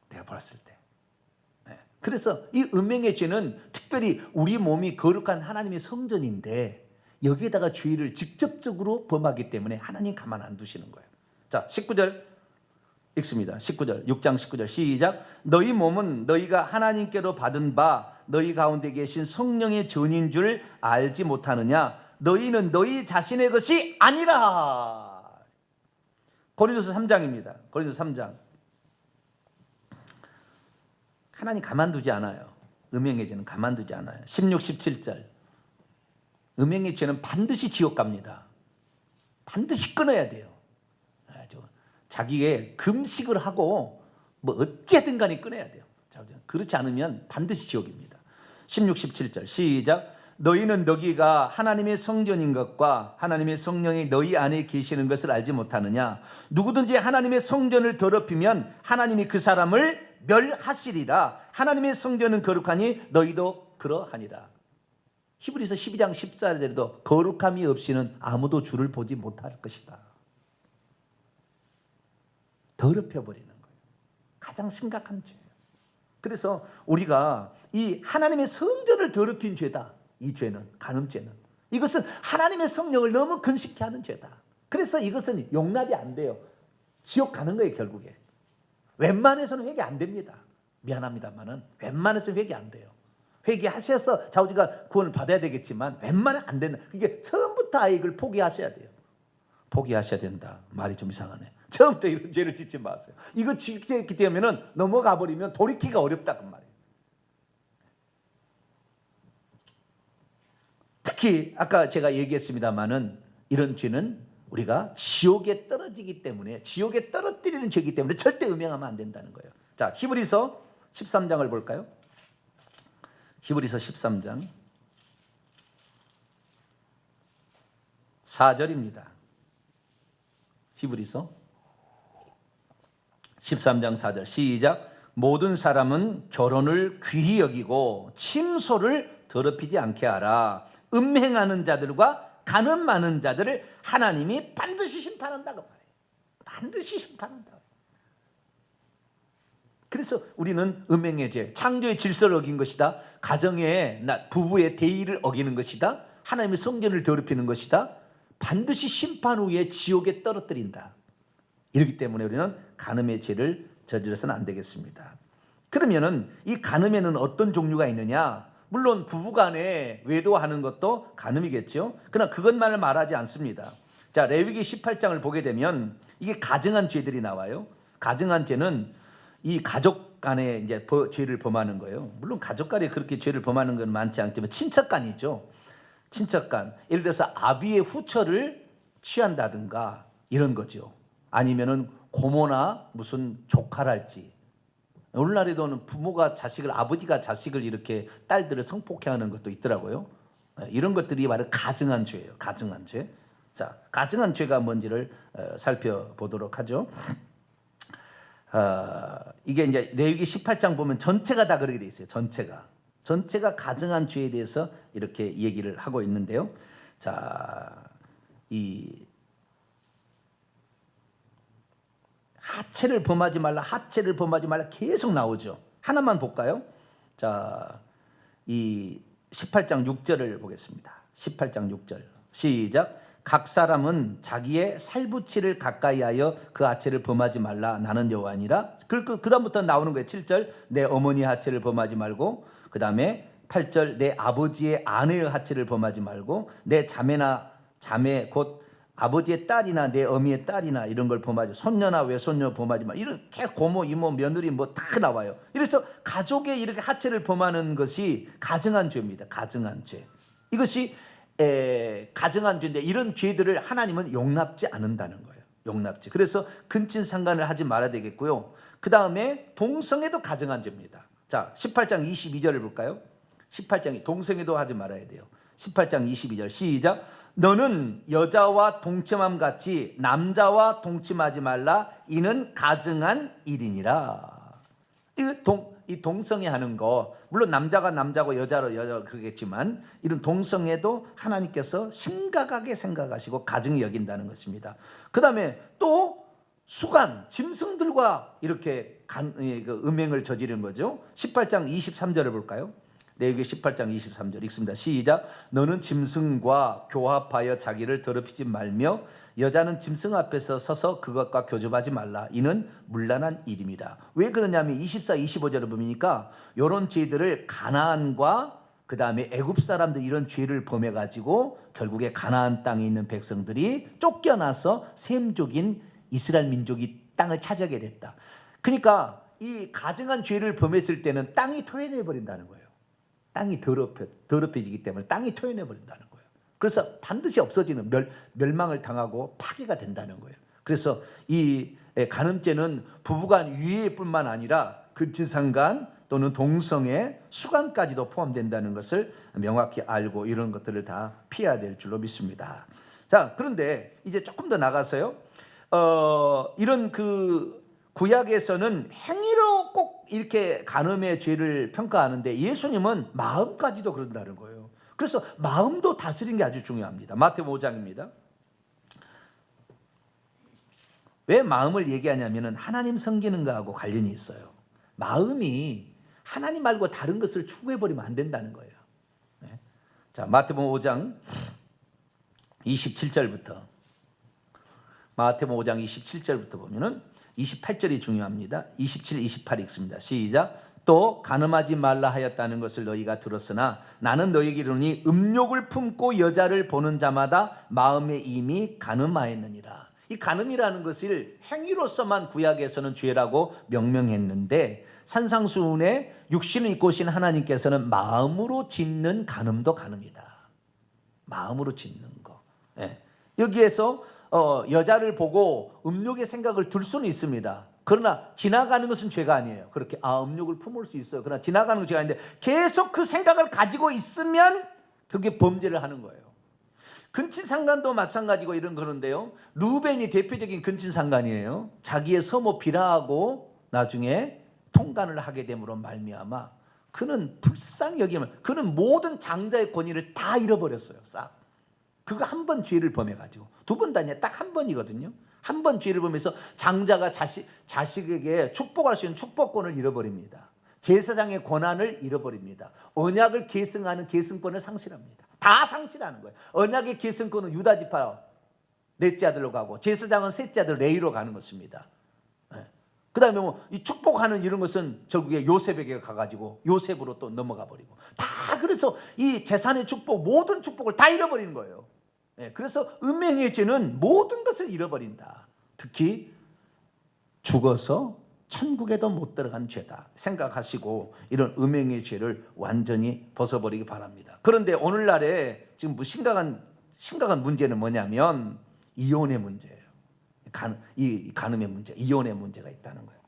내가 봤을 때. 네. 그래서 이 음행의 죄는 특별히 우리 몸이 거룩한 하나님의 성전인데 여기에다가 죄를 직접적으로 범하기 때문에 하나님 가만 안 두시는 거예요. 자, 19절 읽습니다. 19절, 6장 19절 시작. 너희 몸은 너희가 하나님께로 받은 바 너희 가운데 계신 성령의 전인 줄 알지 못하느냐? 너희는 너희 자신의 것이 아니라. 고린도서 3장입니다. 고린도서 3장. 하나님 가만두지 않아요. 음행의 죄는 가만두지 않아요. 16, 17절. 음행의 죄는 반드시 지옥 갑니다. 반드시 끊어야 돼요. 자기의 금식을 하고 뭐 어쨌든 간에 끊어야 돼요. 그렇지 않으면 반드시 지옥입니다. 16, 17절 시작. 너희는 너희가 하나님의 성전인 것과 하나님의 성령이 너희 안에 계시는 것을 알지 못하느냐? 누구든지 하나님의 성전을 더럽히면 하나님이 그 사람을 멸하시리라. 하나님의 성전은 거룩하니 너희도 그러하니라. 히브리서 12장 14절에도 거룩함이 없이는 아무도 주를 보지 못할 것이다. 더럽혀버리는 거예요. 가장 심각한 죄예요. 그래서 우리가 이 하나님의 성전을 더럽힌 죄다. 이 죄는, 간음죄는, 이것은 하나님의 성령을 너무 근식케 하는 죄다. 그래서 이것은 용납이 안 돼요. 지옥 가는 거예요. 결국에 웬만해서는 회개 안 됩니다. 미안합니다만은 웬만해서는 회개 안 돼요. 회개하셔서 자우지가 구원을 받아야 되겠지만 웬만해 안 된다. 그게 처음부터 아예 이걸 포기하셔야 돼요. 포기하셔야 된다. 말이 좀 이상하네. 처음부터 이런 죄를 짓지 마세요. 이거 짓기 때문에 넘어가 버리면 돌이키기가 어렵다 그 말이에요. 특히 아까 제가 얘기했습니다마는 이런 죄는 우리가 지옥에 떨어지기 때문에, 지옥에 떨어뜨리는 죄이기 때문에 절대 음행하면 안 된다는 거예요. 자, 히브리서 13장을 볼까요? 히브리서 13장 4절입니다. 히브리서 13장 4절 시작. 모든 사람은 결혼을 귀히 여기고 침소를 더럽히지 않게 하라. 음행하는 자들과 간음 많은 자들을 하나님이 반드시 심판한다고 말해요. 반드시 심판한다고. 그래서 우리는 음행의 죄, 창조의 질서를 어긴 것이다. 가정의 부부의 대의를 어기는 것이다. 하나님의 성전을 더럽히는 것이다. 반드시 심판 후에 지옥에 떨어뜨린다. 이렇기 때문에 우리는 간음의 죄를 저질러서는 안 되겠습니다. 그러면은 이 간음에는 어떤 종류가 있느냐? 물론 부부간에 외도하는 것도 간음이겠죠. 그러나 그것만을 말하지 않습니다. 자, 레위기 18장을 보게 되면 이게 가증한 죄들이 나와요. 가증한 죄는 이 가족 간에 이제 죄를 범하는 거예요. 물론 가족 간에 그렇게 죄를 범하는 건 많지 않지만 친척 간이죠. 친척 간. 예를 들어서 아비의 후처를 취한다든가 이런 거죠. 아니면은 고모나 무슨 조카랄지. 오늘날에도는 부모가 자식을, 아버지가 자식을 이렇게 딸들을 성폭행하는 것도 있더라고요. 이런 것들이 바로 가증한 죄예요. 가증한 죄. 자, 가증한 죄가 뭔지를 살펴보도록 하죠. 이게 이제 레위기 18장 보면 전체가 다 그렇게 돼 있어요. 전체가 가증한 죄에 대해서 이렇게 얘기를 하고 있는데요. 자, 이 하체를 범하지 말라, 하체를 범하지 말라 계속 나오죠. 하나만 볼까요? 자, 이 18장 6절을 보겠습니다. 18장 6절 시작. 각 사람은 자기의 살부치를 가까이 하여 그 하체를 범하지 말라. 나는 여호와니라. 그 다음부터 나오는 거예요. 7절 내 어머니 하체를 범하지 말고, 그 다음에 8절 내 아버지의 아내의 하체를 범하지 말고, 내 자매나 자매 곧 아버지의 딸이나 내 어미의 딸이나 이런 걸 범하지, 손녀나 외손녀 범하지 마. 이렇게 고모, 이모, 며느리 뭐 다 나와요. 그래서 가족의 이렇게 하체를 범하는 것이 가증한 죄입니다. 가증한 죄. 이것이 가증한 죄인데 이런 죄들을 하나님은 용납지 않는다는 거예요. 용납지. 그래서 근친상간을 하지 말아야 되겠고요. 그 다음에 동성애도 가증한 죄입니다. 자, 18장 22절을 볼까요? 18장이 동성애도 하지 말아야 돼요. 18장 22절 시작. 너는 여자와 동침함 같이 남자와 동침하지 말라. 이는 가증한 일이니라. 이 동성애 하는 거, 물론 남자가 남자고 여자로 여자 그러겠지만 이런 동성애도 하나님께서 심각하게 생각하시고 가증히 여긴다는 것입니다. 그 다음에 또 수간, 짐승들과 이렇게 음행을 저지른 거죠. 18장 23절을 볼까요? 레위기 18장 23절 읽습니다. 시작. 너는 짐승과 교합하여 자기를 더럽히지 말며 여자는 짐승 앞에서 서서 그것과 교접하지 말라. 이는 문란한 일임이라. 왜 그러냐면 24, 25절을 보니까 이런 죄들을 가나안과 그 다음에 애굽 사람들 이런 죄를 범해가지고 결국에 가나안 땅에 있는 백성들이 쫓겨나서 셈족인 이스라엘 민족이 땅을 차지하게 됐다. 그러니까 이 가증한 죄를 범했을 때는 땅이 토해내 버린다는 거예요. 땅이 더럽혀지기 때문에 땅이 토해내 버린다는 거예요. 그래서 반드시 없어지는 멸망을 당하고 파괴가 된다는 거예요. 그래서 이 간음죄는 부부간 유해뿐만 아니라 근친상간 또는 동성애, 수간까지도 포함된다는 것을 명확히 알고 이런 것들을 다 피해야 될 줄로 믿습니다. 자, 그런데 이제 조금 더 나가서요. 이런 그 구약에서는 행위로 꼭 이렇게 간음의 죄를 평가하는데 예수님은 마음까지도 그런다는 거예요. 그래서 마음도 다스리는 게 아주 중요합니다. 마태복음 5장입니다. 왜 마음을 얘기하냐면 하나님 섬기는 거하고 관련이 있어요. 마음이 하나님 말고 다른 것을 추구해버리면 안 된다는 거예요. 네. 자, 마태복음 5장 27절부터 마태복음 5장 27절부터 보면은 28절이 중요합니다. 27, 28 읽습니다. 시작. 또 간음하지 말라 하였다는 것을 너희가 들었으나 나는 너희에게 이르노니 음욕을 품고 여자를 보는 자마다 마음에 이미 간음하였느니라. 이 간음이라는 것을 행위로서만 구약에서는 죄라고 명명했는데 산상수훈에 육신을 입고 오신 하나님께서는 마음으로 짓는 간음도 간음이다. 마음으로 짓는 거. 예. 여기에서 여자를 보고 음욕의 생각을 들 수는 있습니다. 그러나 지나가는 것은 죄가 아니에요. 그렇게 음욕을 품을 수 있어요. 그러나 지나가는 건 죄가 아닌데 계속 그 생각을 가지고 있으면 그게 범죄를 하는 거예요. 근친상간도 마찬가지고 이런 거는데요. 루벤이 대표적인 근친상간이에요. 자기의 서모 비라하고 나중에 통간을 하게 됨으로 말미암아 그는 불쌍히 여기면 그는 모든 장자의 권위를 다 잃어버렸어요. 싹. 그거 한 번 죄를 범해가지고 두 번도 아니야. 딱 한 번이거든요. 한 번 죄를 범해서 장자가 자식에게 축복할 수 있는 축복권을 잃어버립니다. 제사장의 권한을 잃어버립니다. 언약을 계승하는 계승권을 상실합니다. 다 상실하는 거예요. 언약의 계승권은 유다 지파 넷째 아들로 가고 제사장은 셋째 아들 레위로 가는 것입니다. 그 다음에 이 축복하는 이런 것은 결국에 요셉에게 가가지고 요셉으로 또 넘어가 버리고 다 그래서 이 재산의 축복 모든 축복을 다 잃어버리는 거예요. 그래서 음행의 죄는 모든 것을 잃어버린다. 특히 죽어서 천국에도 못 들어간 죄다 생각하시고 이런 음행의 죄를 완전히 벗어버리기 바랍니다. 그런데 오늘날에 지금 심각한 문제는 뭐냐면 이혼의 문제예요. 이 간음의 문제, 이혼의 문제가 있다는 거예요.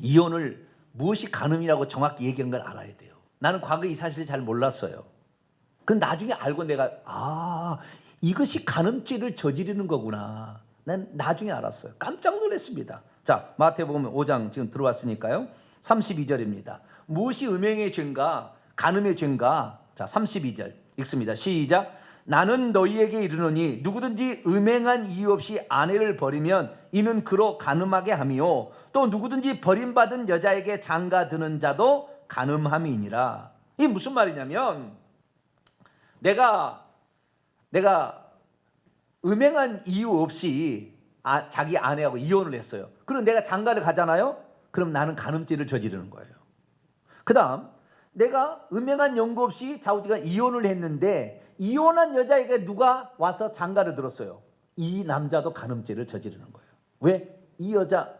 이혼을 무엇이 간음이라고 정확히 얘기한 걸 알아야 돼요. 나는 과거에 이 사실을 잘 몰랐어요. 근데 나중에 알고 내가 이것이 간음죄를 저지르는 거구나. 난 나중에 알았어요. 깜짝 놀랐습니다. 자, 마태복음 5장 지금 들어왔으니까요. 32절입니다. 무엇이 음행의 죄인가? 간음의 죄인가? 자, 32절 읽습니다. 시작. 나는 너희에게 이르노니 누구든지 음행한 이유 없이 아내를 버리면 이는 그로 간음하게 함이요 또 누구든지 버림받은 여자에게 장가드는 자도 간음함이니라. 이게 무슨 말이냐면 내가 음행한 이유 없이 자기 아내하고 이혼을 했어요. 그럼 내가 장가를 가잖아요. 그럼 나는 간음죄를 저지르는 거예요. 그 다음 내가 음행한 연고 없이 자우디가 이혼을 했는데 이혼한 여자에게 누가 와서 장가를 들었어요. 이 남자도 간음죄를 저지르는 거예요. 왜? 이 여자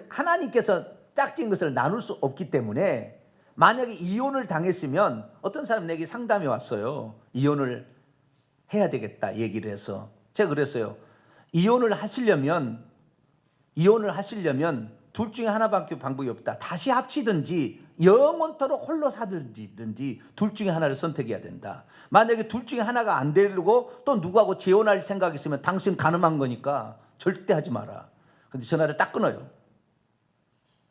하나님께서 짝진 것을 나눌 수 없기 때문에 만약에 이혼을 당했으면 어떤 사람 내게 상담이 왔어요. 이혼을 해야 되겠다 얘기를 해서 제가 그랬어요. 이혼을 하시려면 둘 중에 하나밖에 방법이 없다. 다시 합치든지 영원토록 홀로 사든지 둘 중에 하나를 선택해야 된다. 만약에 둘 중에 하나가 안 되려고 또 누구하고 재혼할 생각이 있으면 당신 간음한 거니까 절대 하지 마라. 근데 전화를 딱 끊어요.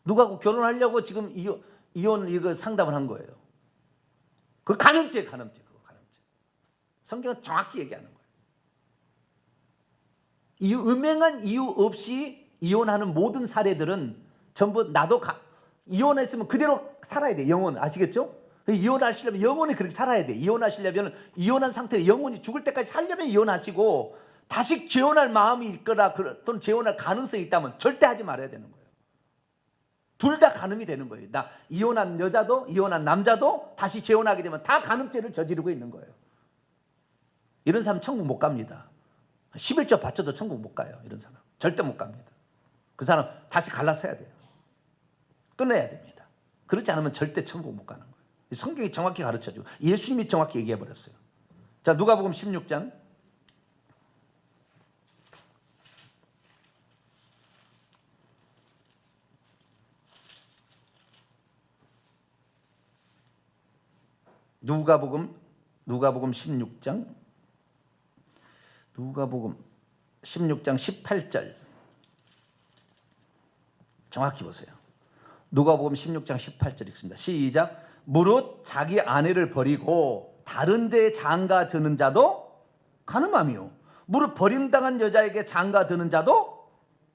누구하고 결혼하려고 지금 이혼 이거 상담을 한 거예요. 그 간음죄. 성경은 정확히 얘기하는 거예요. 이 음행한 이유 없이 이혼하는 모든 사례들은 전부 나도 이혼했으면 그대로 살아야 돼. 영원. 아시겠죠? 이혼하시려면 영원히 그렇게 살아야 돼. 이혼하시려면 이혼한 상태로 영원히 죽을 때까지 살려면 이혼하시고, 다시 재혼할 마음이 있거나 또는 재혼할 가능성이 있다면 절대 하지 말아야 되는 거예요. 둘 다 간음이 되는 거예요. 나 이혼한 여자도 이혼한 남자도 다시 재혼하게 되면 다 간음죄를 저지르고 있는 거예요. 이런 사람 천국 못 갑니다. 11조 바쳐도 천국 못 가요. 이런 사람 절대 못 갑니다. 그 사람 다시 갈라서야 돼요. 끊어야 됩니다. 그렇지 않으면 절대 천국 못 가는 거예요. 성경이 정확히 가르쳐주고 예수님이 정확히 얘기해 버렸어요. 자, 누가복음 16장 누가복음 16장 18절 정확히 보세요. 누가복음 16장 18절 읽습니다. 시작. 무릇 자기 아내를 버리고 다른 데에 장가 드는 자도 간음함이요, 무릇 버림당한 여자에게 장가 드는 자도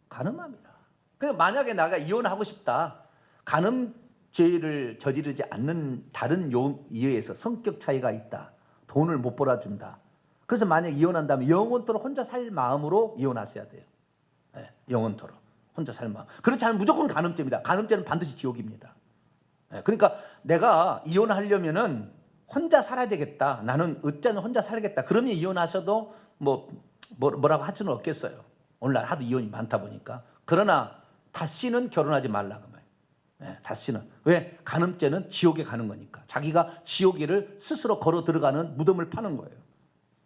간음함이라. 그러니까 만약에 나가 이혼하고 싶다, 간음죄를 저지르지 않는 다른 이유에 의해서 성격 차이가 있다, 돈을 못 벌어준다, 그래서 만약 이혼한다면 영원토록 혼자 살 마음으로 이혼하셔야 돼요. 네, 영원토록 혼자 살 마음. 그렇지 않으면 무조건 간음죄입니다. 간음죄는 반드시 지옥입니다. 네, 그러니까 내가 이혼하려면은 혼자 살아야 되겠다, 나는 어쩌면 혼자 살겠다, 그러면 이혼하셔도 뭐라고 할 수는 없겠어요. 오늘날 하도 이혼이 많다 보니까. 그러나 다시는 결혼하지 말라고 말이에요. 네, 다시는. 왜? 간음죄는 지옥에 가는 거니까. 자기가 지옥에를 스스로 걸어 들어가는 무덤을 파는 거예요.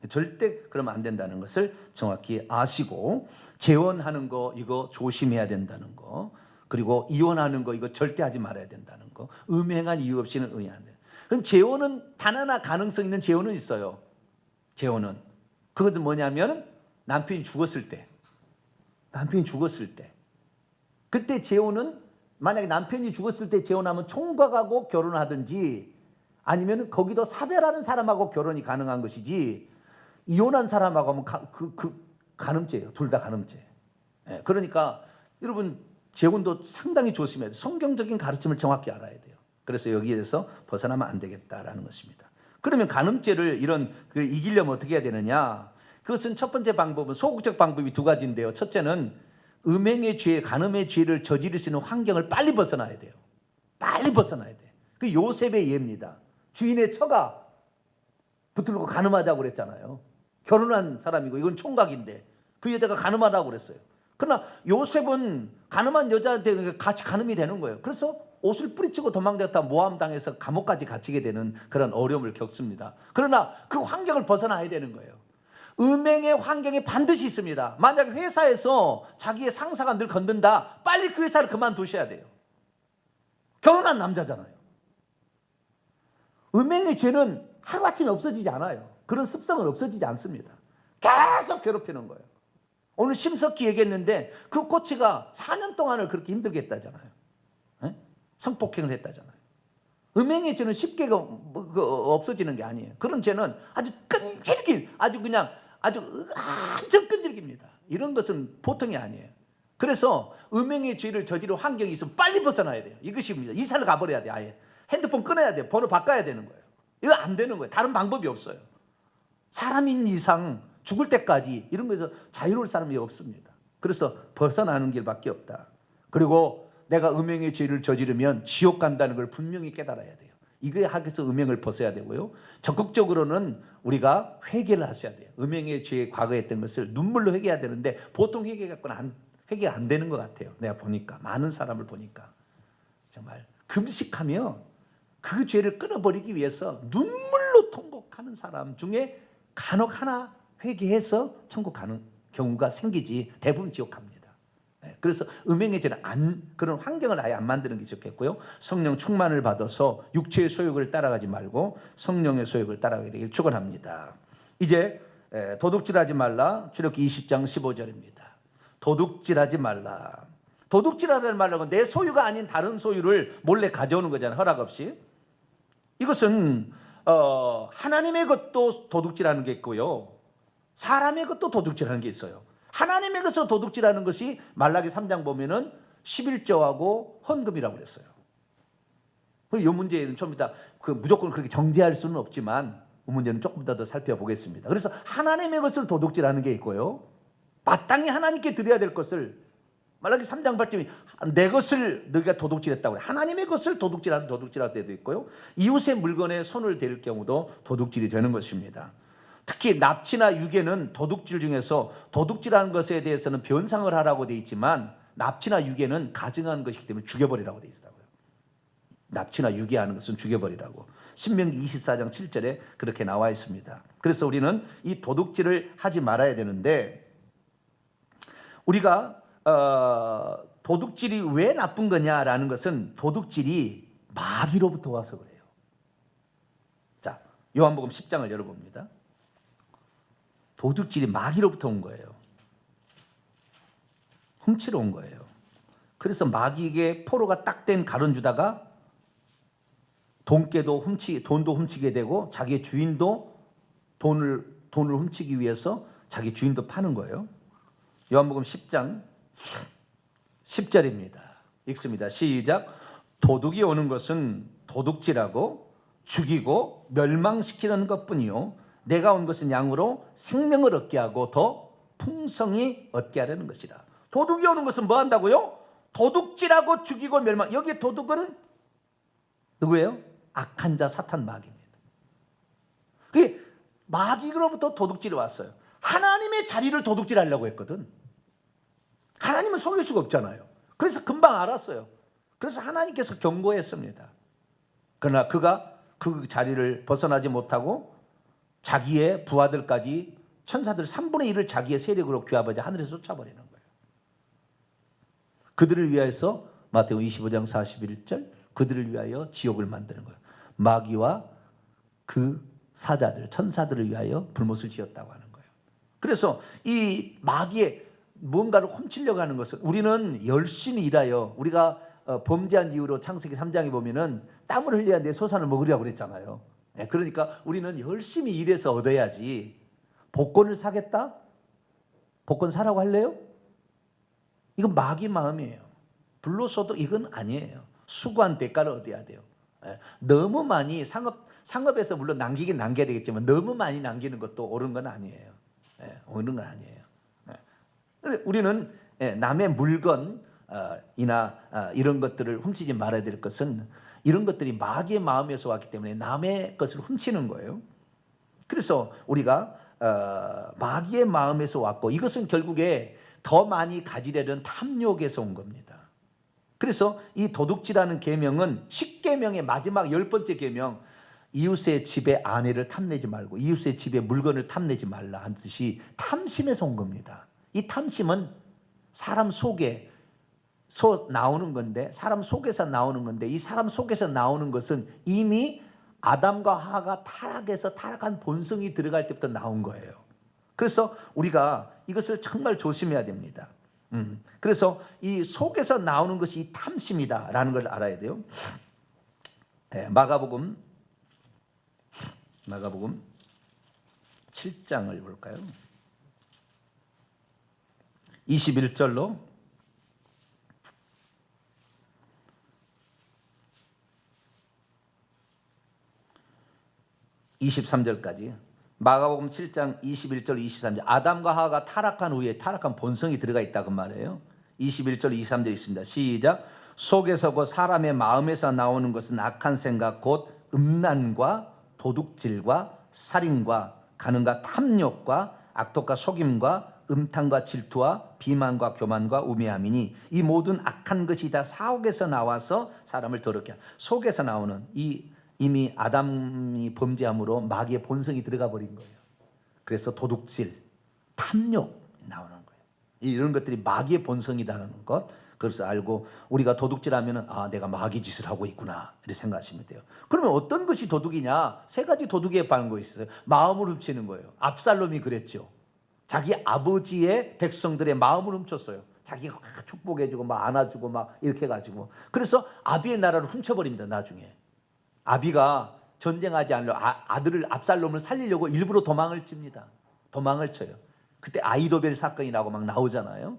절대 그러면 안 된다는 것을 정확히 아시고, 재혼하는 거 이거 조심해야 된다는 거, 그리고 이혼하는 거 이거 절대 하지 말아야 된다는 거, 음행한 이유 없이는 의논 안 돼요. 그럼 재혼은 단 하나 가능성 있는 재혼은 있어요. 재혼은 그것은 뭐냐면 남편이 죽었을 때, 그때 재혼은 만약에 남편이 죽었을 때 재혼하면 총각하고 결혼하든지 아니면 거기도 사별하는 사람하고 결혼이 가능한 것이지, 이혼한 사람하고 하면 간음죄예요. 둘 다 간음죄. 예, 그러니까 여러분 재혼도 상당히 조심해야 돼요. 성경적인 가르침을 정확히 알아야 돼요. 그래서 여기에서 벗어나면 안 되겠다라는 것입니다. 그러면 간음죄를 이기려면 어떻게 해야 되느냐? 그것은 첫 번째 방법은 소극적 방법이 두 가지인데요. 첫째는 음행의 죄, 간음의 죄를 저지를 수 있는 환경을 빨리 벗어나야 돼요. 빨리 벗어나야 돼. 그 요셉의 예입니다. 주인의 처가 붙들고 간음하자고 그랬잖아요. 결혼한 사람이고 이건 총각인데 그 여자가 간음하라고 그랬어요. 그러나 요셉은 간음한 여자한테 같이 간음이 되는 거예요. 그래서 옷을 뿌리치고 도망갔다 모함 당해서 감옥까지 갇히게 되는 그런 어려움을 겪습니다. 그러나 그 환경을 벗어나야 되는 거예요. 음행의 환경이 반드시 있습니다. 만약에 회사에서 자기의 상사가 늘 건든다, 빨리 그 회사를 그만두셔야 돼요. 결혼한 남자잖아요. 음행의 죄는 하루아침에 없어지지 않아요. 그런 습성은 없어지지 않습니다. 계속 괴롭히는 거예요. 오늘 심석희 얘기했는데 그 코치가 4년 동안을 그렇게 힘들게 했다잖아요. 네? 성폭행을 했다잖아요. 음행의 죄는 쉽게 없어지는 게 아니에요. 그런 죄는 아주 끈질긴, 아주 완전 끈질깁니다. 이런 것은 보통이 아니에요. 그래서 음행의 죄를 저지를 환경이 있으면 빨리 벗어나야 돼요. 이것입니다. 이사를 가버려야 돼요. 아예 핸드폰 끊어야 돼요. 번호 바꿔야 되는 거예요. 이거 안 되는 거예요. 다른 방법이 없어요. 사람인 이상 죽을 때까지 이런 거에서 자유로울 사람이 없습니다. 그래서 벗어나는 길밖에 없다. 그리고 내가 음행의 죄를 저지르면 지옥 간다는 걸 분명히 깨달아야 돼요. 이거에 하기서 음행을 벗어야 되고요. 적극적으로는 우리가 회개를 하셔야 돼요. 음행의 죄에 과거에 했던 것을 눈물로 회개해야 되는데 보통 회개가 안 되는 것 같아요. 내가 보니까 많은 사람을 보니까 정말 금식하며 그 죄를 끊어버리기 위해서 눈물로 통곡하는 사람 중에 간혹 하나 회개해서 천국 가는 경우가 생기지 대부분 지옥 갑니다. 그래서 음행의 죄는 그런 환경을 아예 안 만드는 게 좋겠고요. 성령 충만을 받아서 육체의 소욕을 따라가지 말고 성령의 소욕을 따라가게 되길 축원합니다. 이제 도둑질하지 말라. 출애굽기 20장 15절입니다. 도둑질하지 말라. 도둑질하지 말라고 내 소유가 아닌 다른 소유를 몰래 가져오는 거잖아요. 허락 없이. 이것은 하나님의 것도 도둑질하는 게 있고요, 사람의 것도 도둑질하는 게 있어요. 하나님의 것을 도둑질하는 것이 말라기 3장 보면은 11조하고 헌금이라고 그랬어요. 이 문제는 좀 이따 무조건 그렇게 정죄할 수는 없지만 이 문제는 조금 더 살펴보겠습니다. 그래서 하나님의 것을 도둑질하는 게 있고요, 마땅히 하나님께 드려야 될 것을, 말라기 3장 8절이 내 것을 너희가 도둑질했다고 그래. 하나님의 것을 도둑질할 때도 있고요, 이웃의 물건에 손을 댈 경우도 도둑질이 되는 것입니다. 특히 납치나 유괴는 도둑질 중에서 도둑질하는 것에 대해서는 변상을 하라고 되어 있지만 납치나 유괴는 가증한 것이기 때문에 죽여버리라고 되어 있다고요. 납치나 유괴하는 것은 죽여버리라고 신명기 24장 7절에 그렇게 나와 있습니다. 그래서 우리는 이 도둑질을 하지 말아야 되는데, 우리가 도둑질이 왜 나쁜 거냐라는 것은 도둑질이 마귀로부터 와서 그래요. 자, 요한복음 10장을 열어봅니다. 도둑질이 마귀로부터 온 거예요. 훔치러 온 거예요. 그래서 마귀에게 포로가 딱 된 가룟 유다가 돈도 훔치게 되고 자기의 주인도 돈을 훔치기 위해서 자기 주인도 파는 거예요. 요한복음 10장 10절입니다. 읽습니다. 시작. 도둑이 오는 것은 도둑질하고 죽이고 멸망시키는 것뿐이요, 내가 온 것은 양으로 생명을 얻게 하고 더 풍성히 얻게 하려는 것이라. 도둑이 오는 것은 뭐 한다고요? 도둑질하고 죽이고 멸망. 여기에 도둑은 누구예요? 악한 자 사탄 마귀입니다. 그게 마귀로부터 도둑질이 왔어요. 하나님의 자리를 도둑질하려고 했거든. 하나님은 속일 수가 없잖아요. 그래서 금방 알았어요. 그래서 하나님께서 경고했습니다. 그러나 그가 그 자리를 벗어나지 못하고 자기의 부하들까지, 천사들 3분의 1을 자기의 세력으로 규합하자 하늘에서 쫓아버리는 거예요. 그들을 위하여서 마태복음 25장 41절, 그들을 위하여 지옥을 만드는 거예요. 마귀와 그 사자들, 천사들을 위하여 불못을 지었다고 하는 거예요. 그래서 이 마귀의 뭔가를 훔치려고 하는 것은, 우리는 열심히 일하여, 우리가 범죄한 이후로 창세기 3장에 보면은 땀을 흘려야 내 소산을 먹으려고 그랬잖아요. 그러니까 우리는 열심히 일해서 얻어야지. 복권을 사겠다? 복권 사라고 할래요? 이건 마귀 마음이에요. 불로소득 이건 아니에요. 수고한 대가를 얻어야 돼요. 너무 많이 상업에서 물론 남기긴 남겨야 되겠지만 너무 많이 남기는 것도 옳은 건 아니에요. 옳은 건 아니에요. 우리는 남의 물건이나 이런 것들을 훔치지 말아야 될 것은, 이런 것들이 마귀의 마음에서 왔기 때문에 남의 것을 훔치는 거예요. 그래서 우리가 마귀의 마음에서 왔고, 이것은 결국에 더 많이 가지려는 탐욕에서 온 겁니다. 그래서 이 도둑질하는 계명은 10계명의 마지막 10번째 계명, 이웃의 집에 아내를 탐내지 말고 이웃의 집에 물건을 탐내지 말라 한 뜻이 탐심에서 온 겁니다. 이 탐심은 사람 속에 나오는 건데, 사람 속에서 나오는 건데, 이 사람 속에서 나오는 것은 이미 아담과 하와가 타락해서 타락한 본성이 들어갈 때부터 나온 거예요. 그래서 우리가 이것을 정말 조심해야 됩니다. 그래서 이 속에서 나오는 것이 이 탐심이다라는 걸 알아야 돼요. 마가복음 7장을 볼까요? 21절로 23절까지. 마가복음 7장 21절 23절. 아담과 하와가 타락한 후에 타락한 본성이 들어가 있다 그 말이에요. 21절 23절 있습니다. 시작. 속에서 곧 사람의 마음에서 나오는 것은 악한 생각 곧 음란과 도둑질과 살인과 간음과 탐욕과 악독과 속임과 음탕과 질투와 비만과 교만과 우매함이니 이 모든 악한 것이 다 사옥에서 나와서 사람을 더럽게 하는. 속에서 나오는 이미 아담이 범죄함으로 마귀의 본성이 들어가 버린 거예요. 그래서 도둑질, 탐욕 나오는 거예요. 이런 것들이 마귀의 본성이라는 것, 그래서 알고 우리가 도둑질하면 내가 마귀 짓을 하고 있구나 이렇게 생각하시면 돼요. 그러면 어떤 것이 도둑이냐? 세 가지 도둑에 반한 거 있어요. 마음을 훔치는 거예요. 압살롬이 그랬죠. 자기 아버지의 백성들의 마음을 훔쳤어요. 자기가 축복해주고 막 안아주고 막 이렇게 해가지고. 그래서 아비의 나라를 훔쳐버립니다. 나중에 아비가 전쟁하지 않으려 아들을 압살롬을 살리려고 일부러 도망을 칩니다. 도망을 쳐요. 그때 아이도벨 사건이 나오잖아요.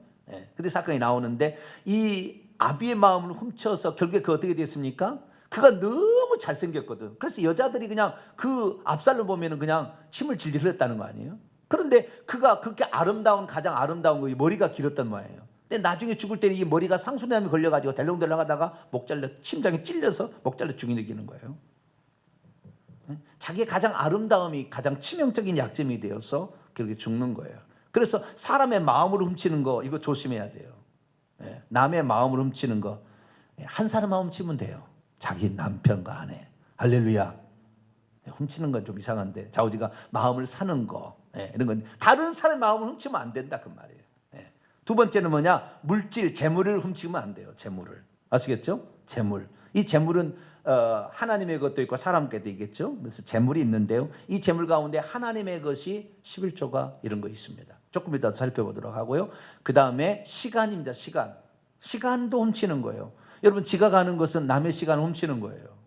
그때 사건이 나오는데 이 아비의 마음을 훔쳐서 결국에 그 어떻게 됐습니까? 그가 너무 잘생겼거든. 그래서 여자들이 그냥 그 압살롬 보면은 그냥 침을 질질 흘렸다는 거 아니에요? 그런데 그가 그렇게 아름다운, 가장 아름다운 거, 머리가 길었단 말이에요. 근데 나중에 죽을 때는 이 머리가 상수염이 걸려가지고 델렁델렁 하다가 목 잘려, 심장이 찔려서 목 잘려 죽게 되는 거예요. 자기의 가장 아름다움이 가장 치명적인 약점이 되어서 그렇게 죽는 거예요. 그래서 사람의 마음을 훔치는 거, 이거 조심해야 돼요. 남의 마음을 훔치는 거, 한 사람 마음 훔치면 돼요. 자기 남편과 아내. 할렐루야. 훔치는 건 좀 이상한데, 자우지가 마음을 사는 거, 이런 건 다른 사람의 마음을 훔치면 안 된다 그 말이에요. 두 번째는 뭐냐? 물질, 재물을 훔치면 안 돼요. 재물을. 아시겠죠? 재물. 이 재물은 하나님의 것도 있고 사람 것도 있겠죠. 그래서 재물이 있는데요. 이 재물 가운데 하나님의 것이 11조가 이런 거 있습니다. 조금 이따 살펴보도록 하고요. 그 다음에 시간입니다. 시간. 시간도 훔치는 거예요. 여러분, 지각하는 것은 남의 시간을 훔치는 거예요.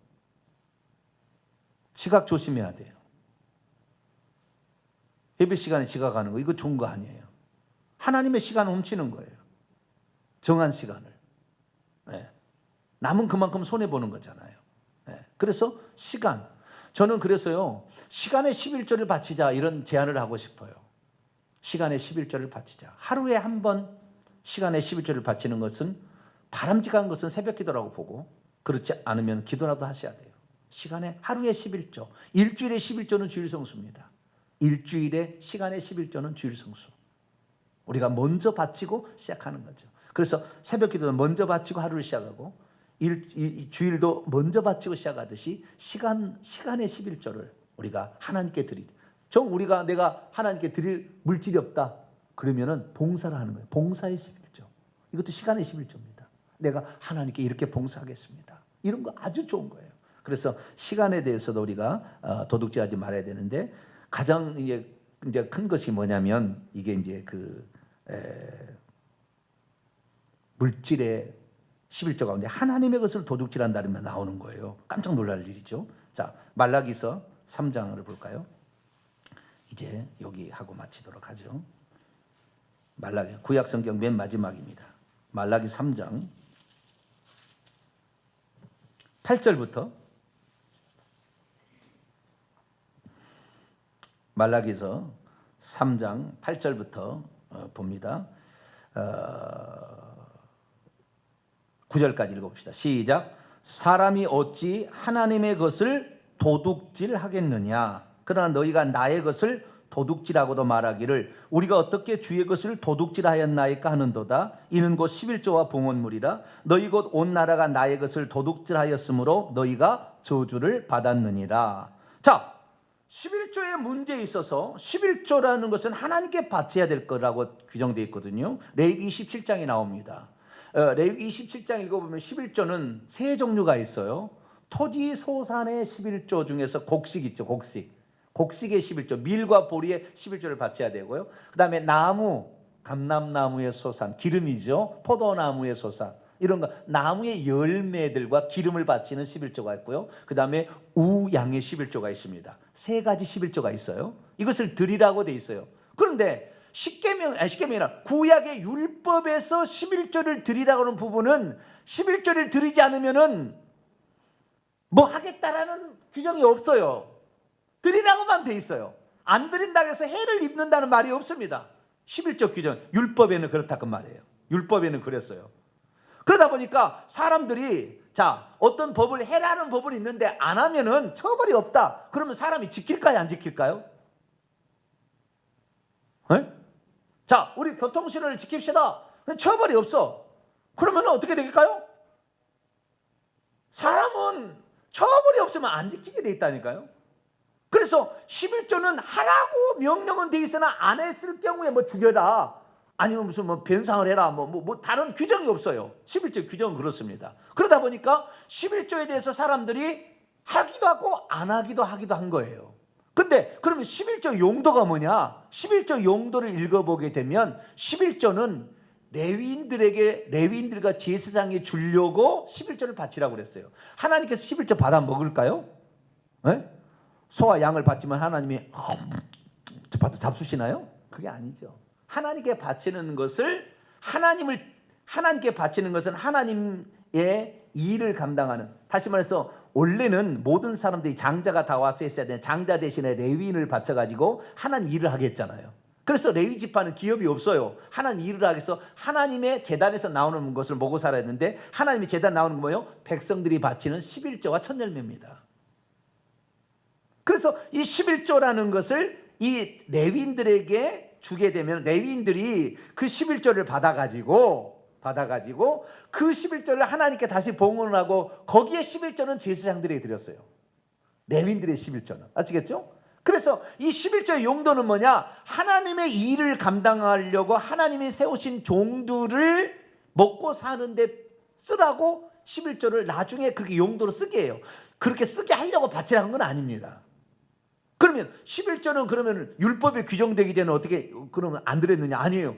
지각 조심해야 돼요. 예배 시간에 지각하는 거, 이거 좋은 거 아니에요. 하나님의 시간을 훔치는 거예요. 정한 시간을. 남은 그만큼 손해보는 거잖아요. 그래서 시간. 저는 그래서요, 시간에 11조를 바치자, 이런 제안을 하고 싶어요. 시간에 11조를 바치자. 하루에 한 번 시간에 11조를 바치는 것은, 바람직한 것은 새벽 기도라고 보고, 그렇지 않으면 기도라도 하셔야 돼요. 시간에 하루에 11조. 일주일에 11조는 주일 성수입니다. 일주일에 시간에 11조는 주일 성수. 우리가 먼저 바치고 시작하는 거죠. 그래서 새벽 기도는 먼저 바치고 하루를 시작하고, 주일도 먼저 바치고 시작하듯이 시간의 11조를 우리가 하나님께 드리죠. 내가 하나님께 드릴 물질이 없다 그러면은 봉사를 하는 거예요. 봉사의 11조. 이것도 시간의 11조입니다. 내가 하나님께 이렇게 봉사하겠습니다. 이런 거 아주 좋은 거예요. 그래서 시간에 대해서도 우리가 도둑질하지 말아야 되는데, 가장 이제 큰 것이 뭐냐면, 이게 이제 물질의 11조 가운데 하나님의 것을 도둑질한다면 나오는 거예요. 깜짝 놀랄 일이죠. 자, 말라기서 3장을 볼까요? 이제 여기 하고 마치도록 하죠. 말라기, 구약 성경 맨 마지막입니다. 말라기 3장 8절부터, 말라기서 3장 8절부터 봅니다. 9절까지 읽어봅시다. 시작. 사람이 어찌 하나님의 것을 도둑질하겠느냐? 그러나 너희가 나의 것을 도둑질하고도 말하기를 우리가 어떻게 주의 것을 도둑질하였나이까 하는도다. 이는 곧 11조와 봉헌물이라. 너희 곧 온 나라가 나의 것을 도둑질하였으므로 너희가 저주를 받았느니라. 자, 11조의 문제에 있어서 11조라는 것은 하나님께 바쳐야 될 거라고 규정되어 있거든요. 레위기 27장에 나옵니다. 레위기 27장 읽어보면 11조는 세 종류가 있어요. 토지 소산의 11조 중에서 곡식 있죠. 곡식의 11조, 밀과 보리의 11조를 바쳐야 되고요. 그 다음에 나무, 감람나무의 소산, 기름이죠. 포도나무의 소산, 이런 거, 나무의 열매들과 기름을 바치는 11조가 있고요. 그 다음에 우양의 11조가 있습니다. 세 가지 11조가 있어요. 이것을 드리라고 돼 있어요. 그런데 십계명이 아니라 구약의 율법에서 11조를 드리라고 하는 부분은 11조를 드리지 않으면은 뭐 하겠다라는 규정이 없어요. 드리라고만 돼 있어요. 안 드린다고 해서 해를 입는다는 말이 없습니다. 11조 규정, 율법에는 그렇다고 말이에요. 율법에는 그랬어요. 그러다 보니까 사람들이, 자, 어떤 법을 해라는 법은 있는데 안 하면은 처벌이 없다. 그러면 사람이 지킬까요, 안 지킬까요? 네? 자, 우리 교통신호를 지킵시다. 처벌이 없어. 그러면 어떻게 될까요? 사람은 처벌이 없으면 안 지키게 돼 있다니까요. 그래서 11조는 하라고 명령은 돼 있으나 안 했을 경우에 뭐 죽여라, 아니면 무슨 뭐 변상을 해라, 뭐 다른 규정이 없어요. 11조 규정은 그렇습니다. 그러다 보니까 11조에 대해서 사람들이 하기도 하고 안 하기도 한 거예요. 근데 그러면 11조 용도가 뭐냐? 11조 용도를 읽어보게 되면 11조는 레위인들과 제사장에 주려고 11조를 바치라고 그랬어요. 하나님께서 11조 받아 먹을까요? 네? 소와 양을 바치면 하나님이 받아 잡수시나요? 그게 아니죠. 하나님께 바치는 것은 하나님의 일을 감당하는, 다시 말해서 원래는 모든 사람들이 장자가 다 와서 했어야 되는 장자 대신에 레위인을 바쳐가지고 하나님 일을 하겠잖아요. 그래서 레위 지파는 기업이 없어요. 하나님 일을 하기 위해서 하나님의 제단에서 나오는 것을 먹고 살아야 되는데, 하나님의 제단 나오는 거 뭐예요? 백성들이 바치는 11조와 첫열매입니다. 그래서 이 11조라는 것을 이 레위인들에게 주게 되면 레위인들이 그 11조를 받아가지고 그 11조를 하나님께 다시 봉헌하고, 거기에 11조는 제사장들에게 드렸어요. 레위인들의 11조는. 아시겠죠? 그래서 이 11조의 용도는 뭐냐? 하나님의 일을 감당하려고 하나님이 세우신 종들을 먹고 사는데 쓰라고 11조를 나중에 그렇게 용도로 쓰게 해요. 그렇게 쓰게 하려고 바치라는 건 아닙니다. 그러면 11조는 그러면 율법에 규정되기 전에 어떻게 그러면 안 드렸느냐? 아니에요.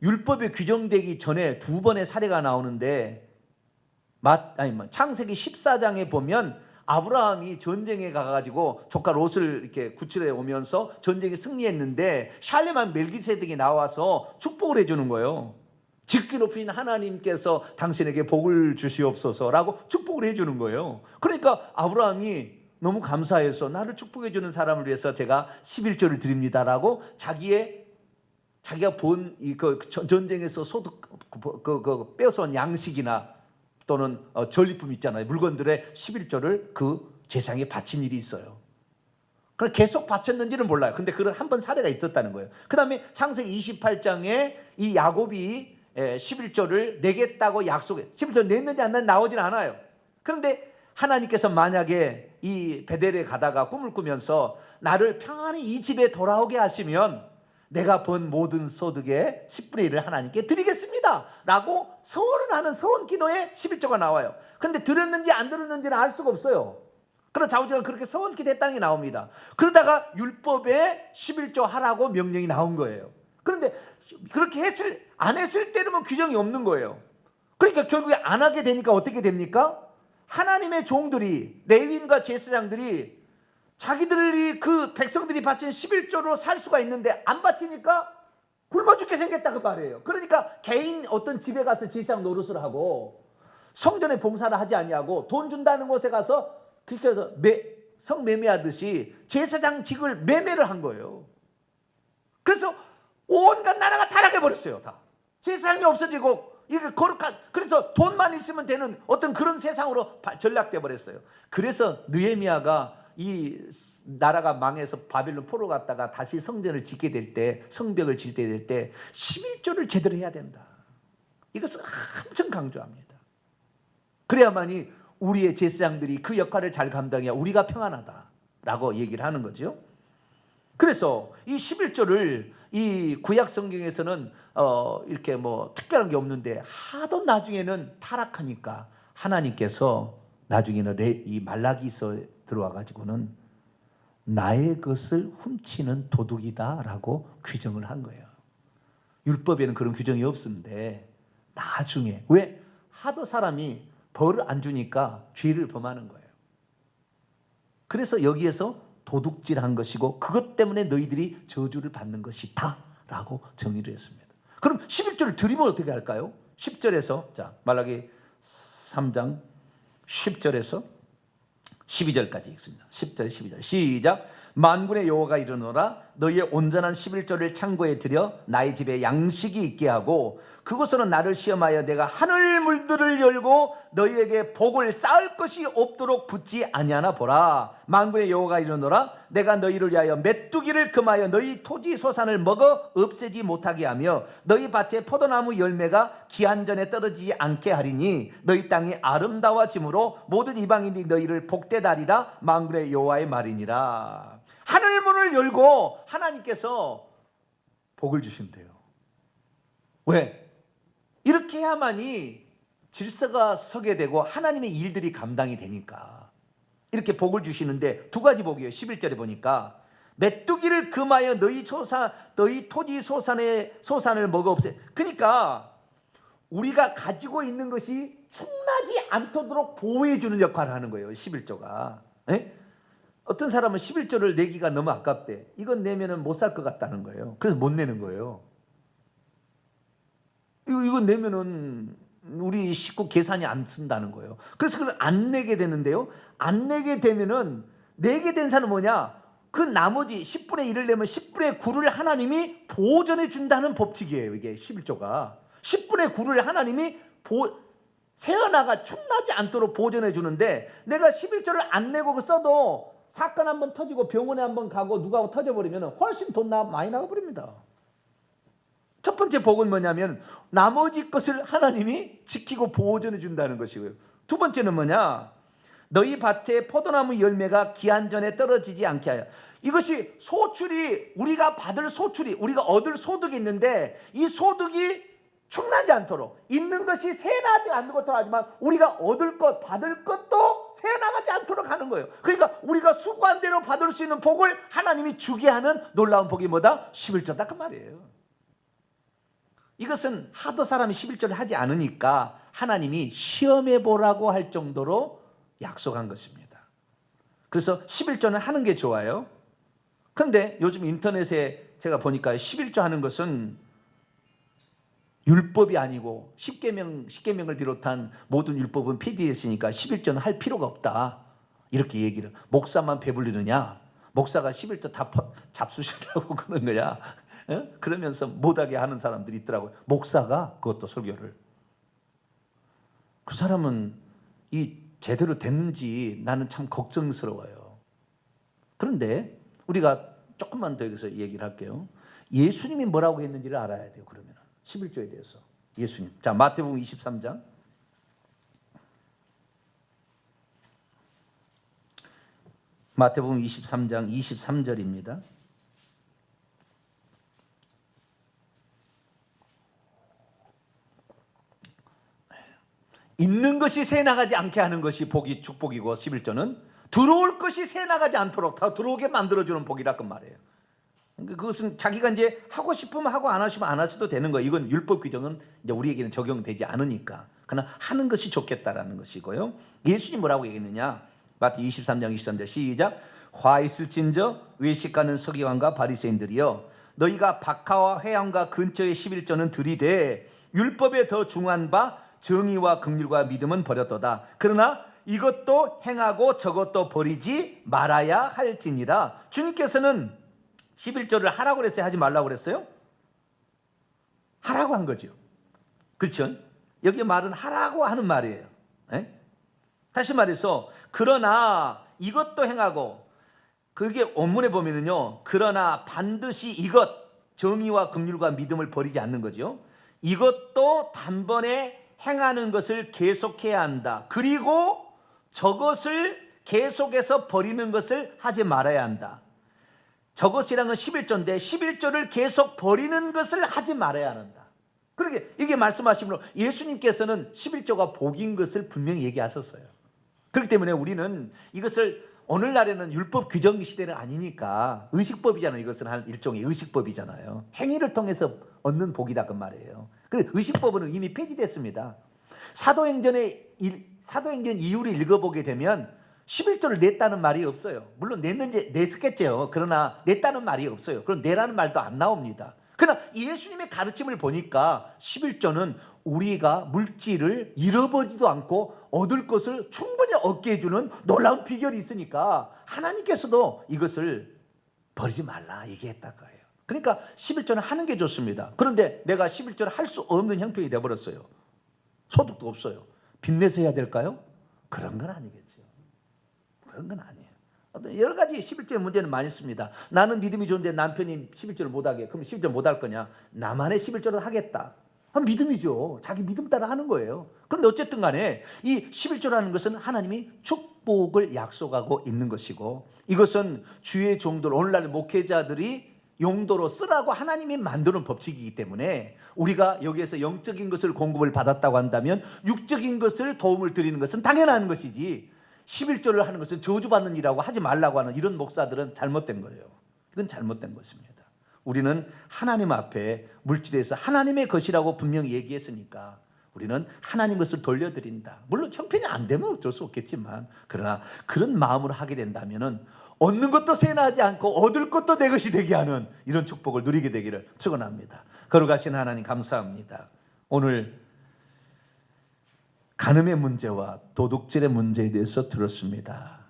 율법에 규정되기 전에 두 번의 사례가 나오는데, 창세기 14장에 보면 아브라함이 전쟁에 가가지고 조카 롯을 이렇게 구출해 오면서 전쟁에 승리했는데, 샬렘한 멜기세덱이 나와서 축복을 해주는 거예요. 지극히 높으신 하나님께서 당신에게 복을 주시옵소서라고 축복을 해주는 거예요. 그러니까 아브라함이 너무 감사해서 나를 축복해 주는 사람을 위해서 제가 11조를 드립니다라고 자기가 본 이 전쟁에서 뺏어온 양식이나 또는 전리품 있잖아요. 물건들의 11조를 그 제사장에 바친 일이 있어요. 그럼 계속 바쳤는지는 몰라요. 근데 그런 한 번 사례가 있었다는 거예요. 그 다음에 창세기 28장에 이 야곱이 11조를 내겠다고 약속해. 11조 냈는지 안 냈는지 나오진 않아요. 그런데 하나님께서 만약에 이 베델에 가다가 꿈을 꾸면서 나를 평안히 이 집에 돌아오게 하시면 내가 번 모든 소득의 10분의 1을 하나님께 드리겠습니다 라고 서원을 하는 서원 기도에 11조가 나와요. 그런데 들었는지 안 들었는지는 알 수가 없어요. 그러나 좌우지간 그렇게 서원 기도했다는 게 나옵니다. 그러다가 율법에 11조 하라고 명령이 나온 거예요. 그런데 그렇게 안 했을 때는 뭐 규정이 없는 거예요. 그러니까 결국에 안 하게 되니까 어떻게 됩니까? 하나님의 종들이, 레위인과 제사장들이 자기들이 그 백성들이 바친 11조로 살 수가 있는데 안 바치니까 굶어 죽게 생겼다 그 말이에요. 그러니까 개인 어떤 집에 가서 제사장 노릇을 하고 성전에 봉사를 하지 아니하고 돈 준다는 곳에 가서 그렇게 해서 성매매하듯이 제사장직을 매매를 한 거예요. 그래서 온갖 나라가 타락해 버렸어요. 다 제사장이 없어지고 이게 거룩한, 그래서 돈만 있으면 되는 어떤 그런 세상으로 전락돼 버렸어요. 그래서 느헤미야가 이 나라가 망해서 바벨론 포로 갔다가 다시 성전을 짓게 될 때, 성벽을 질 때 될 때 11조를 제대로 해야 된다. 이것을 엄청 강조합니다. 그래야만이 우리의 제사장들이 그 역할을 잘 감당해야 우리가 평안하다라고 얘기를 하는 거죠. 그래서 이 11조를 이 구약 성경에서는 이렇게 뭐 특별한 게 없는데, 하도 나중에는 타락하니까 하나님께서 나중에는 이 말라기서에 들어와 가지고는 나의 것을 훔치는 도둑이다라고 규정을 한 거예요. 율법에는 그런 규정이 없었는데 나중에, 왜? 하도 사람이 벌을 안 주니까 죄를 범하는 거예요. 그래서 여기에서 도둑질한 것이고 그것 때문에 너희들이 저주를 받는 것이다 라고 정의를 했습니다. 그럼 11조를 드리면 어떻게 할까요? 10절에서, 자, 말라기 3장 10절에서 12절까지 읽습니다. 10절 12절 시작. 만군의 여호와가 이르노라, 너희의 온전한 11조를 창고에 들여 나의 집에 양식이 있게 하고, 그곳으로 나를 시험하여 내가 하늘 물들을 열고 너희에게 복을 쌓을 것이 없도록 붙지 아니하나 보라. 만군의 여호와가 이르노라, 내가 너희를 위하여 메뚜기를 금하여 너희 토지 소산을 먹어 없애지 못하게 하며 너희 밭에 포도나무 열매가 기한전에 떨어지지 않게 하리니 너희 땅이 아름다워짐으로 모든 이방인이 너희를 복되다 하리라. 만군의 여호와의 말이니라. 하늘 문을 열고 하나님께서 복을 주신대요. 왜? 이렇게 해야만이 질서가 서게 되고 하나님의 일들이 감당이 되니까 이렇게 복을 주시는데, 두 가지 복이에요. 11절에 보니까 메뚜기를 금하여 너희 토지 소산을 먹어 없애. 그러니까 우리가 가지고 있는 것이 충나지 않도록 보호해 주는 역할을 하는 거예요. 11조가. 에? 어떤 사람은 11조를 내기가 너무 아깝대. 이건 내면은 못 살 것 같다는 거예요. 그래서 못 내는 거예요. 이거 내면은 우리 식구 계산이 안 쓴다는 거예요. 그래서 그걸 안 내게 되는데요. 안 내게 되면은 내게 된 사람은 뭐냐? 그 나머지 10분의 1을 내면 10분의 9를 하나님이 보전해 준다는 법칙이에요. 이게 11조가 10분의 9를 하나님이 세어나가 충나지 않도록 보전해 주는데, 내가 11조를 안 내고 써도 사건 한번 터지고 병원에 한번 가고 누가 터져버리면 훨씬 돈 많이 나가버립니다. 첫 번째 복은 뭐냐면 나머지 것을 하나님이 지키고 보존해 준다는 것이고요. 두 번째는 뭐냐? 너희 밭에 포도나무 열매가 기한 전에 떨어지지 않게 하여. 이것이 소출이, 우리가 받을 소출이, 우리가 얻을 소득이 있는데 이 소득이 충나지 않도록, 있는 것이 새나지 않는 것도 하지만 우리가 얻을 것, 받을 것도 새나가지 않도록 하는 거예요. 그러니까 우리가 수고한 대로 받을 수 있는 복을 하나님이 주게 하는 놀라운 복이 뭐다? 11조다 그 말이에요. 이것은 하도 사람이 11조를 하지 않으니까 하나님이 시험해 보라고 할 정도로 약속한 것입니다. 그래서 11조는 하는 게 좋아요. 그런데 요즘 인터넷에 제가 보니까 11조 하는 것은 율법이 아니고 10계명을 비롯한 모든 율법은 폐지했으니까 11조는 할 필요가 없다, 이렇게 얘기를. 목사만 배불리느냐? 목사가 11조 다 잡수시려고 그러는 거야. 그러면서 못하게 하는 사람들이 있더라고요. 목사가 그것도 설교를. 그 사람은 이 제대로 됐는지 나는 참 걱정스러워요. 그런데 우리가 조금만 더 여기서 얘기를 할게요. 예수님이 뭐라고 했는지를 알아야 돼요. 그러면 11조에 대해서 예수님. 자, 마태복음 23장. 마태복음 23장 23절입니다. 있는 것이 새나가지 않게 하는 것이 복이 축복이고, 11조는 들어올 것이 새나가지 않도록 다 들어오게 만들어주는 복이라 그 말이에요. 그것은 자기가 이제 하고 싶으면 하고 안 하시면 안 하셔도 되는 거예요. 이건 율법 규정은 이제 우리에게는 적용되지 않으니까. 그러나 하는 것이 좋겠다라는 것이고요. 예수님 뭐라고 얘기했느냐? 마태 23장 23절 시작. 화 있을진저 외식하는 서기관과 바리새인들이여, 너희가 박하와 회당과 근처의 11조는 들이되 율법에 더 중한 바 정의와 긍휼과 믿음은 버렸도다. 그러나 이것도 행하고 저것도 버리지 말아야 할지니라. 주님께서는 11조를 하라고 그랬어요? 하지 말라고 그랬어요? 하라고 한 거죠. 그렇죠? 여기 말은 하라고 하는 말이에요. 에? 다시 말해서 그러나 이것도 행하고, 그게 원문에 보면은요, 그러나 반드시 이것, 정의와 긍휼과 믿음을 버리지 않는 거죠. 이것도 단번에 행하는 것을 계속해야 한다. 그리고 저것을 계속해서 버리는 것을 하지 말아야 한다. 저것이란 건 11조인데 11조를 계속 버리는 것을 하지 말아야 한다. 그러게 이게 말씀하시므로 예수님께서는 11조가 복인 것을 분명히 얘기하셨어요. 그렇기 때문에 우리는 이것을, 오늘날에는 율법 규정 시대는 아니니까 의식법이잖아요. 이것은 한 일종의 의식법이잖아요. 행위를 통해서 얻는 복이다 그 말이에요. 그런데 의식법은 이미 폐지됐습니다. 사도행전 이유를 읽어보게 되면 11조를 냈다는 말이 없어요. 물론 냈겠죠. 그러나 냈다는 말이 없어요. 그럼 내라는 말도 안 나옵니다. 그러나 예수님의 가르침을 보니까 11조는 우리가 물질을 잃어버리지도 않고 얻을 것을 충분히 얻게 해주는 놀라운 비결이 있으니까 하나님께서도 이것을 버리지 말라 얘기했다 거예요. 그러니까 11조는 하는 게 좋습니다. 그런데 내가 11조를 할 수 없는 형편이 되어버렸어요. 소득도 없어요. 빚내서 해야 될까요? 그런 건 아니겠죠. 그런 건 아니에요. 여러 가지 11조의 문제는 많이 있습니다. 나는 믿음이 좋은데 남편이 11조를 못하게, 그럼 11조 못할 거냐? 나만의 11조를 하겠다. 믿음이죠. 자기 믿음 따라 하는 거예요. 그런데 어쨌든 간에 이 11조라는 것은 하나님이 축복을 약속하고 있는 것이고, 이것은 주의 종들, 오늘날 목회자들이 용도로 쓰라고 하나님이 만드는 법칙이기 때문에 우리가 여기에서 영적인 것을 공급을 받았다고 한다면 육적인 것을 도움을 드리는 것은 당연한 것이지, 11조를 하는 것은 저주받는 일이라고 하지 말라고 하는 이런 목사들은 잘못된 거예요. 이건 잘못된 것입니다. 우리는 하나님 앞에 물질에서 하나님의 것이라고 분명히 얘기했으니까 우리는 하나님 것을 돌려드린다. 물론 형편이 안 되면 어쩔 수 없겠지만, 그러나 그런 마음으로 하게 된다면 얻는 것도 세나지 않고 얻을 것도 내 것이 되게 하는 이런 축복을 누리게 되기를 축원합니다. 거룩하신 하나님 감사합니다. 오늘 간음의 문제와 도둑질의 문제에 대해서 들었습니다.